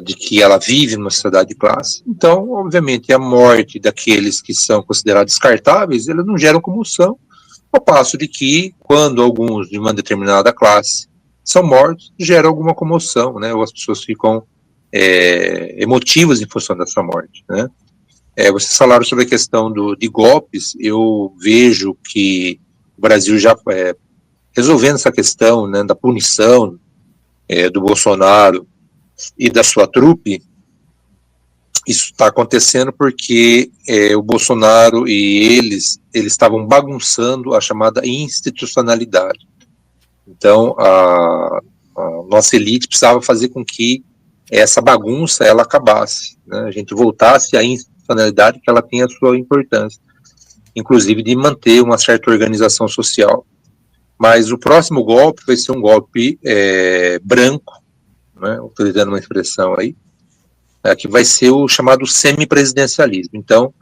de que ela vive numa sociedade de classe. Então, obviamente, a morte daqueles que são considerados descartáveis, eles não geram comoção, ao passo de que, quando alguns de uma determinada classe são mortos, gera alguma comoção, né? Ou as pessoas ficam emotivas em função da sua morte, né? Vocês falaram sobre a questão de golpes. Eu vejo que o Brasil já resolvendo essa questão, né, da punição do Bolsonaro e da sua trupe. Isso está acontecendo porque o Bolsonaro e eles estavam bagunçando a chamada institucionalidade. Então, a nossa elite precisava fazer com que essa bagunça ela acabasse, né? A gente voltasse à institucionalidade, que ela tem a sua importância, inclusive de manter uma certa organização social. Mas o próximo golpe vai ser um golpe branco, né, utilizando uma expressão aí, que vai ser o chamado semipresidencialismo. Então,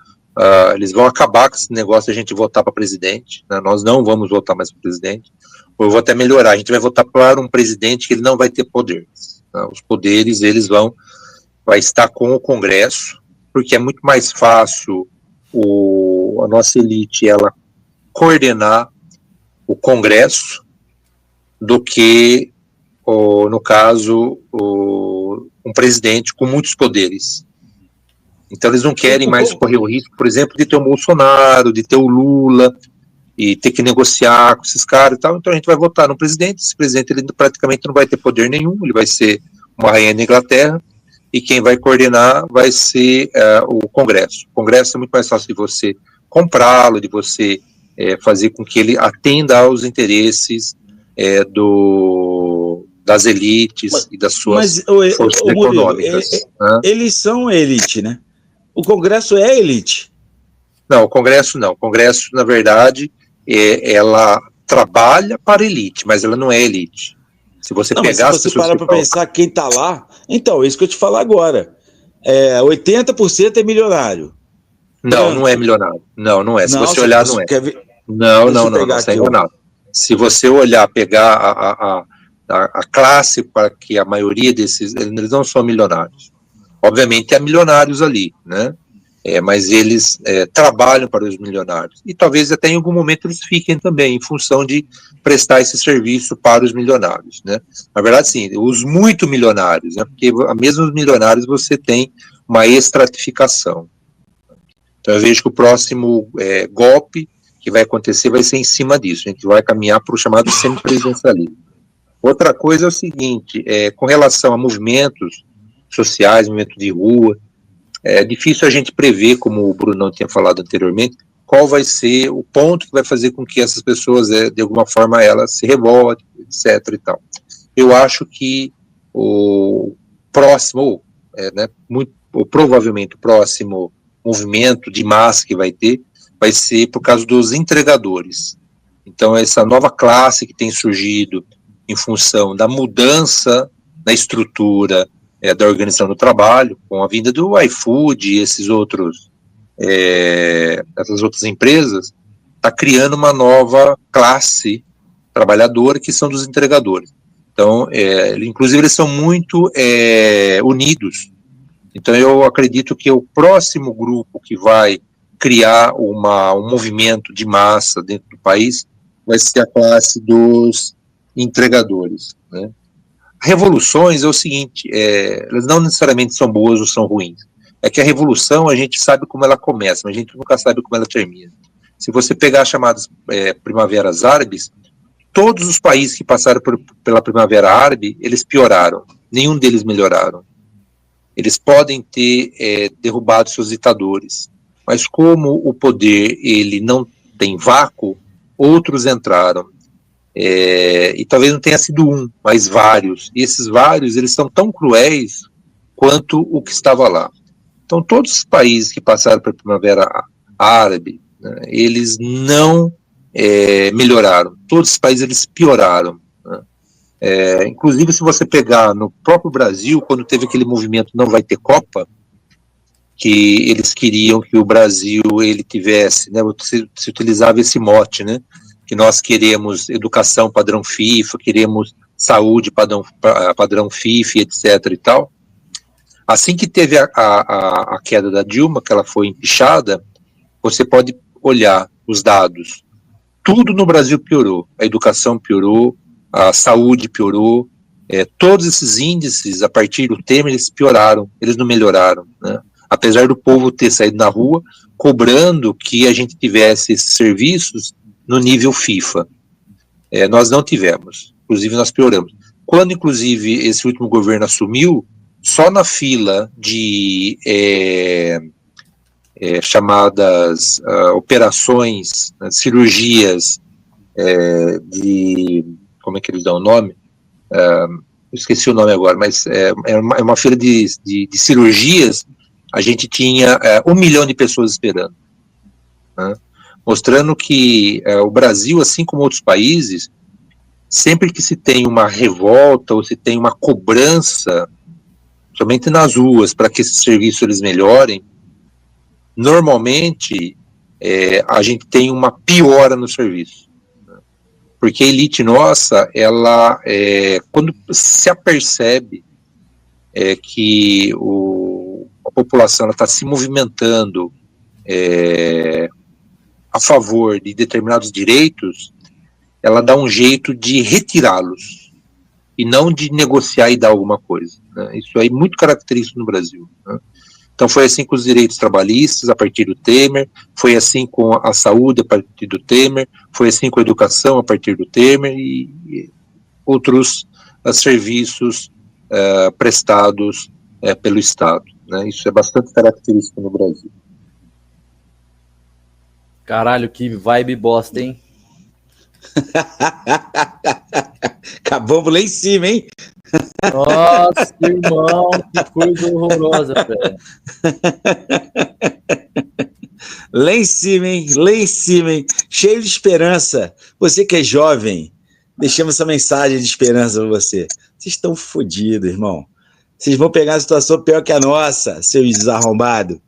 eles vão acabar com esse negócio de a gente votar para presidente, né? Nós não vamos votar mais para presidente, ou eu vou até melhorar, a gente vai votar para um presidente que ele não vai ter poderes, né? Os poderes, vai estar com o Congresso, porque é muito mais fácil a nossa elite, ela coordenar o Congresso do que, no caso, um presidente com muitos poderes. Então eles não querem mais correr o risco, por exemplo, de ter o Bolsonaro, de ter o Lula, e ter que negociar com esses caras e tal. Então a gente vai votar no presidente. Esse presidente ele praticamente não vai ter poder nenhum, ele vai ser uma rainha da Inglaterra, e quem vai coordenar vai ser o Congresso. O Congresso é muito mais fácil de você comprá-lo, de você fazer com que ele atenda aos interesses das elites e das suas forças econômicas. Eles são elite, né? O Congresso é elite. Não, o Congresso não. O Congresso, na verdade, ela trabalha para a elite, mas ela não é elite. Se você pegar se você parar para pensar quem está lá, então, é isso que eu te falo agora. 80% é milionário. Não, não é milionário. Não é. Se você olhar, não é. Não, você é enganado. Se você olhar, pegar a classe para que a maioria desses, eles não são milionários. Obviamente, há milionários ali, né? Mas eles trabalham para os milionários. E talvez até em algum momento eles fiquem também, em função de prestar esse serviço para os milionários, né? Na verdade, sim, os muito milionários, né? Porque mesmo os milionários você tem uma estratificação. Então eu vejo que o próximo golpe que vai acontecer vai ser em cima disso. A gente vai caminhar para o chamado semipresidencialismo. Outra coisa é o seguinte, com relação a movimentos sociais, movimento de rua, é difícil a gente prever, como o Brunão tinha falado anteriormente, qual vai ser o ponto que vai fazer com que essas pessoas, de alguma forma, elas se revoltem, etc. e tal. Eu acho que o próximo, ou provavelmente o próximo movimento de massa que vai ter, vai ser por causa dos entregadores. Então, essa nova classe que tem surgido em função da mudança na estrutura da organização do trabalho, com a vinda do iFood e essas outras empresas, está criando uma nova classe trabalhadora que são dos entregadores. Então, inclusive, eles são muito unidos. Então, eu acredito que o próximo grupo que vai criar um movimento de massa dentro do país vai ser a classe dos entregadores, né? Revoluções é o seguinte, elas não necessariamente são boas ou são ruins. É que a revolução, a gente sabe como ela começa, mas a gente nunca sabe como ela termina. Se você pegar as chamadas primaveras árabes, todos os países que passaram pela primavera árabe, eles pioraram, nenhum deles melhoraram. Eles podem ter derrubado seus ditadores, mas como o poder ele não tem vácuo, outros entraram. E talvez não tenha sido um, mas vários. E esses vários, eles são tão cruéis quanto o que estava lá. Então, todos os países que passaram pela primavera árabe, né, eles não melhoraram. Todos os países, eles pioraram. Né? Inclusive, se você pegar no próprio Brasil, quando teve aquele movimento Não Vai Ter Copa, que eles queriam que o Brasil, ele tivesse, né, se utilizava esse mote, né, que nós queremos educação padrão FIFA, queremos saúde padrão FIFA, etc. e tal. Assim que teve a queda da Dilma, que ela foi empichada, você pode olhar os dados. Tudo no Brasil piorou. A educação piorou, a saúde piorou, todos esses índices, a partir do Temer, eles pioraram, eles não melhoraram, né? Apesar do povo ter saído na rua, cobrando que a gente tivesse esses serviços no nível FIFA. Nós não tivemos, inclusive nós pioramos. Quando, inclusive, esse último governo assumiu, só na fila de chamadas operações, né, cirurgias como é que eles dão o nome? Eu esqueci o nome agora, mas é uma fila de cirurgias, a gente tinha 1 milhão de pessoas esperando, né? Mostrando que o Brasil, assim como outros países, sempre que se tem uma revolta ou se tem uma cobrança, somente nas ruas, para que esses serviços eles melhorem, normalmente a gente tem uma piora no serviço. Porque a elite nossa, ela, quando se apercebe que a população está se movimentando a favor de determinados direitos, ela dá um jeito de retirá-los, e não de negociar e dar alguma coisa, né? Isso aí é muito característico no Brasil, né? Então foi assim com os direitos trabalhistas, a partir do Temer, foi assim com a saúde, a partir do Temer, foi assim com a educação, a partir do Temer, e outros serviços prestados pelo Estado, né? Isso é bastante característico no Brasil. Caralho, que vibe bosta, hein? Acabamos lá em cima, hein? Nossa, irmão, que coisa horrorosa, velho. Lá em cima, hein? Lá em cima, hein? Cheio de esperança. Você que é jovem, deixamos essa mensagem de esperança para você. Vocês estão fodidos, irmão. Vocês vão pegar a situação pior que a nossa, seus desarrombados.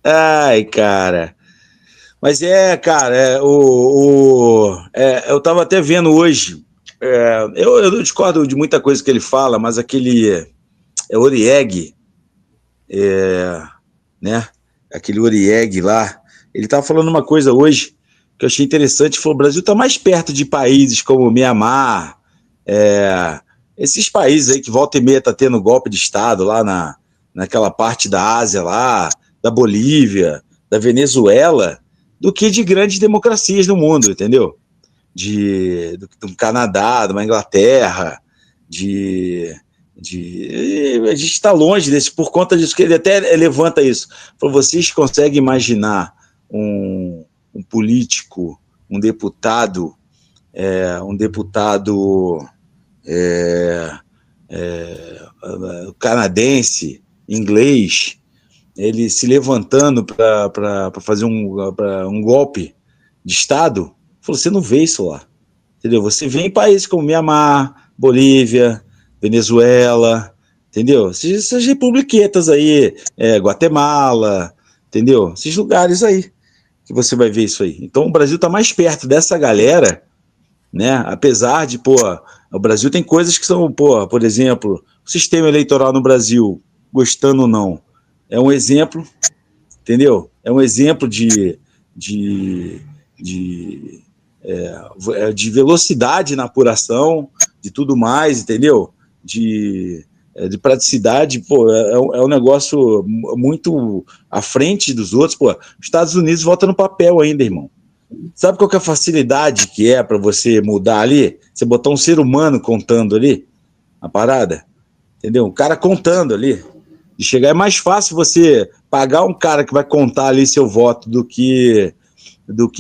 Ai, cara. Mas cara, eu tava até vendo hoje, eu discordo de muita coisa que ele fala, mas aquele Orieg, né, aquele Orieg lá, ele tava falando uma coisa hoje que eu achei interessante, falou, o Brasil tá mais perto de países como Mianmar, esses países aí que volta e meia tá tendo golpe de Estado lá naquela parte da Ásia lá, da Bolívia, da Venezuela do que de grandes democracias do mundo, entendeu? Do Canadá, de uma Inglaterra, a gente está longe desse, por conta disso, que ele até levanta isso. Falou, vocês conseguem imaginar um político, um deputado canadense, inglês, ele se levantando para fazer um golpe de Estado? Falou, você não vê isso lá, entendeu? Você vê em países como Mianmar, Bolívia, Venezuela, entendeu? Essas republiquetas aí, Guatemala, entendeu? Esses lugares aí que você vai ver isso aí. Então o Brasil está mais perto dessa galera, né? Apesar de, o Brasil tem coisas que são, por exemplo, o sistema eleitoral no Brasil, gostando ou não, é um exemplo, entendeu? É um exemplo de velocidade na apuração, de tudo mais, entendeu? De praticidade, é um negócio muito à frente dos outros. Os Estados Unidos vota no papel ainda, irmão. Sabe qual que é a facilidade que é para você mudar ali? Você botar um ser humano contando ali a parada, entendeu? Um cara contando ali. De chegar, é mais fácil você pagar um cara que vai contar ali seu voto do que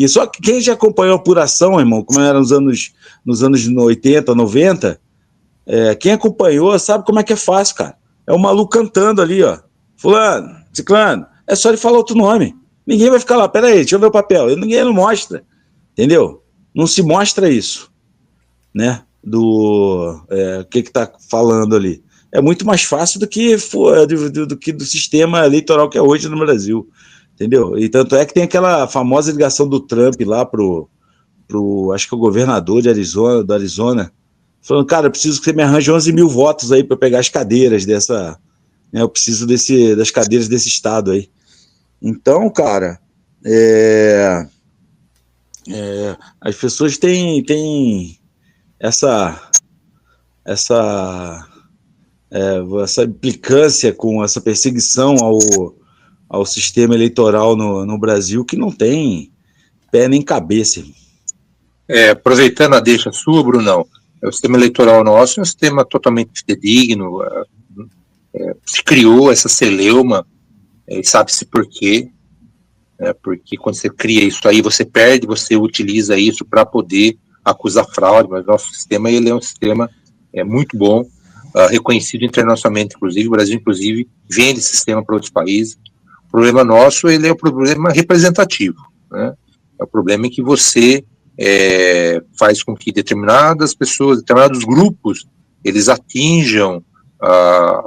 só que quem já acompanhou a apuração, irmão, como era nos anos 80, 90, quem acompanhou sabe como é que é fácil, cara. É um maluco cantando ali, ó. Fulano, ciclano. É só ele falar outro nome. Ninguém vai ficar lá, peraí, deixa eu ver o papel. Ninguém não mostra, entendeu? Não se mostra isso, né? Do que tá falando ali. É muito mais fácil do que do sistema eleitoral que é hoje no Brasil, entendeu? E tanto é que tem aquela famosa ligação do Trump lá pro acho que é o governador do Arizona, falando, cara, eu preciso que você me arranje 11 mil votos aí para pegar as cadeiras dessa, né, eu preciso das cadeiras desse estado aí. Então, cara, as pessoas têm essa implicância com essa perseguição ao sistema eleitoral no Brasil, que não tem pé nem cabeça. Aproveitando a deixa sua, Brunão, o sistema eleitoral nosso é um sistema totalmente fidedigno, se criou essa celeuma, e sabe-se por quê, porque quando você cria isso aí, você perde, você utiliza isso para poder acusar fraude, mas nosso sistema ele é um sistema muito bom, reconhecido internacionalmente, inclusive, o Brasil, inclusive, vende esse sistema para outros países. O problema nosso, ele é o problema representativo, né? É o problema em que você faz com que determinadas pessoas, determinados grupos, eles atinjam a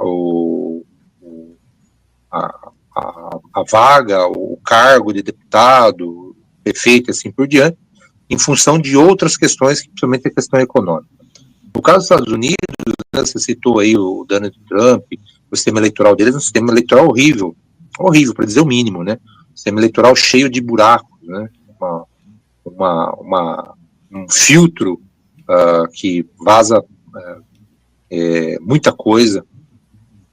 vaga, o cargo de deputado, prefeito, assim por diante, em função de outras questões, principalmente a questão econômica. No caso dos Estados Unidos, né, você citou aí o Donald Trump, o sistema eleitoral deles é um sistema eleitoral horrível, para dizer o mínimo, né? Um sistema eleitoral cheio de buracos, né? Um filtro que vaza muita coisa.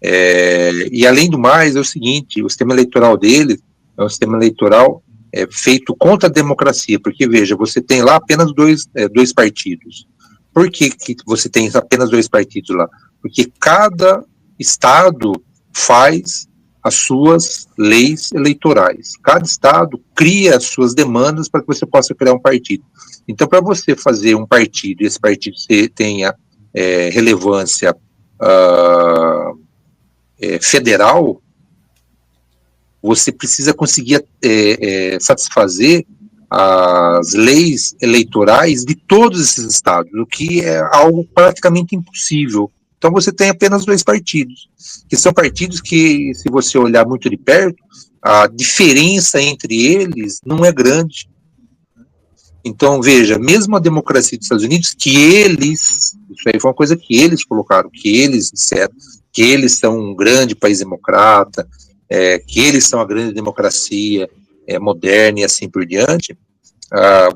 E além do mais, é o seguinte, o sistema eleitoral deles é um sistema eleitoral feito contra a democracia, porque, veja, você tem lá apenas dois partidos. Por que você tem apenas dois partidos lá? Porque cada estado faz as suas leis eleitorais. Cada estado cria as suas demandas para que você possa criar um partido. Então, para você fazer um partido, e esse partido tenha relevância federal, você precisa conseguir satisfazer as leis eleitorais de todos esses estados, o que é algo praticamente impossível. Então você tem apenas dois partidos, que são partidos que, se você olhar muito de perto, a diferença entre eles não é grande. Então, veja, mesmo a democracia dos Estados Unidos, isso aí foi uma coisa que eles colocaram, que eles disseram, que eles são um grande país democrata, que eles são a grande democracia moderna e assim por diante,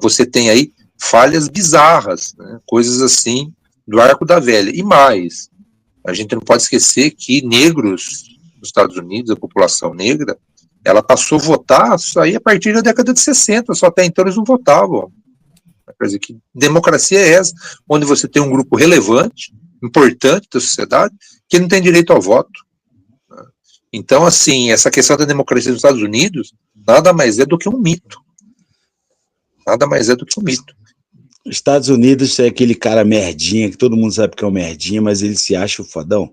você tem aí falhas bizarras, né, coisas assim do arco da velha. E mais, a gente não pode esquecer que negros nos Estados Unidos, a população negra, ela passou a votar só aí a partir da década de 60, só até então eles não votavam. Quer dizer, que democracia é essa, onde você tem um grupo relevante, importante da sociedade, que não tem direito ao voto. Então, assim, essa questão da democracia nos Estados Unidos nada mais é do que um mito. Nada mais é do que um mito. Estados Unidos é aquele cara merdinha, que todo mundo sabe que é um merdinha, mas ele se acha o fodão.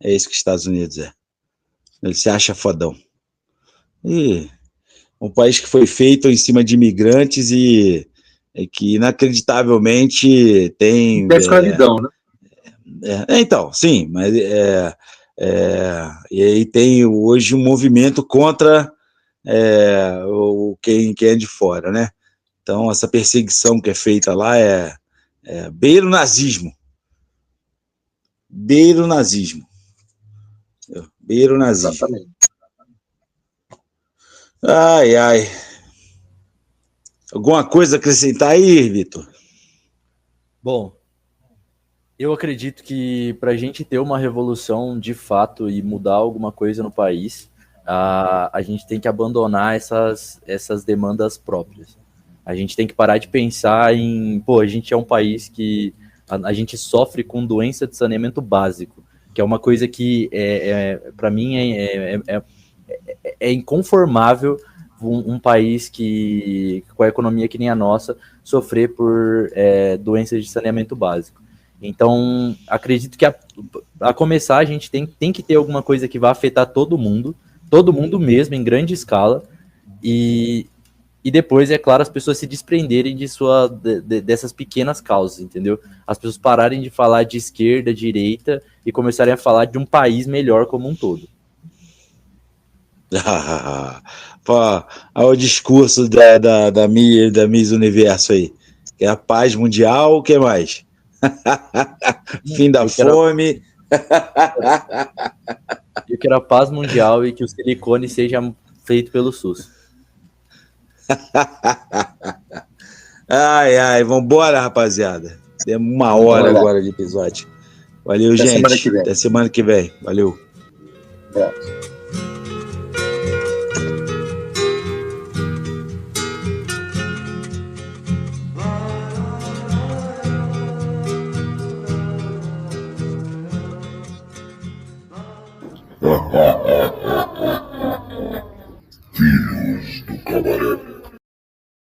É isso que Estados Unidos é. Ele se acha fodão. E um país que foi feito em cima de imigrantes e que inacreditavelmente tem... É escravidão, né? Então, sim, mas e aí tem hoje um movimento contra quem é de fora, né? Então, essa perseguição que é feita lá beira o nazismo. Beira o nazismo. Beira o nazismo. Exatamente. Ai, ai. Alguma coisa a acrescentar aí, Vitor? Bom, eu acredito que para a gente ter uma revolução de fato e mudar alguma coisa no país, a gente tem que abandonar essas demandas próprias. A gente tem que parar de pensar em, a gente é um país que a gente sofre com doença de saneamento básico, que é uma coisa que, para mim, é inconformável um país que, com a economia que nem a nossa, sofrer por doenças de saneamento básico. Então, acredito que a começar, a gente tem que ter alguma coisa que vá afetar todo mundo mesmo, em grande escala, e depois, é claro, as pessoas se desprenderem dessas pequenas causas, entendeu? As pessoas pararem de falar de esquerda, direita, e começarem a falar de um país melhor como um todo. Olha o discurso da Miss Universo aí. Que é a paz mundial, o que mais? Fim da fome. Eu quero a paz mundial e que o silicone seja feito pelo SUS. Ai, vambora, rapaziada. Temos 1 hora agora de episódio. Valeu, Até gente. Até semana que vem. Valeu. Filhos do Cabaré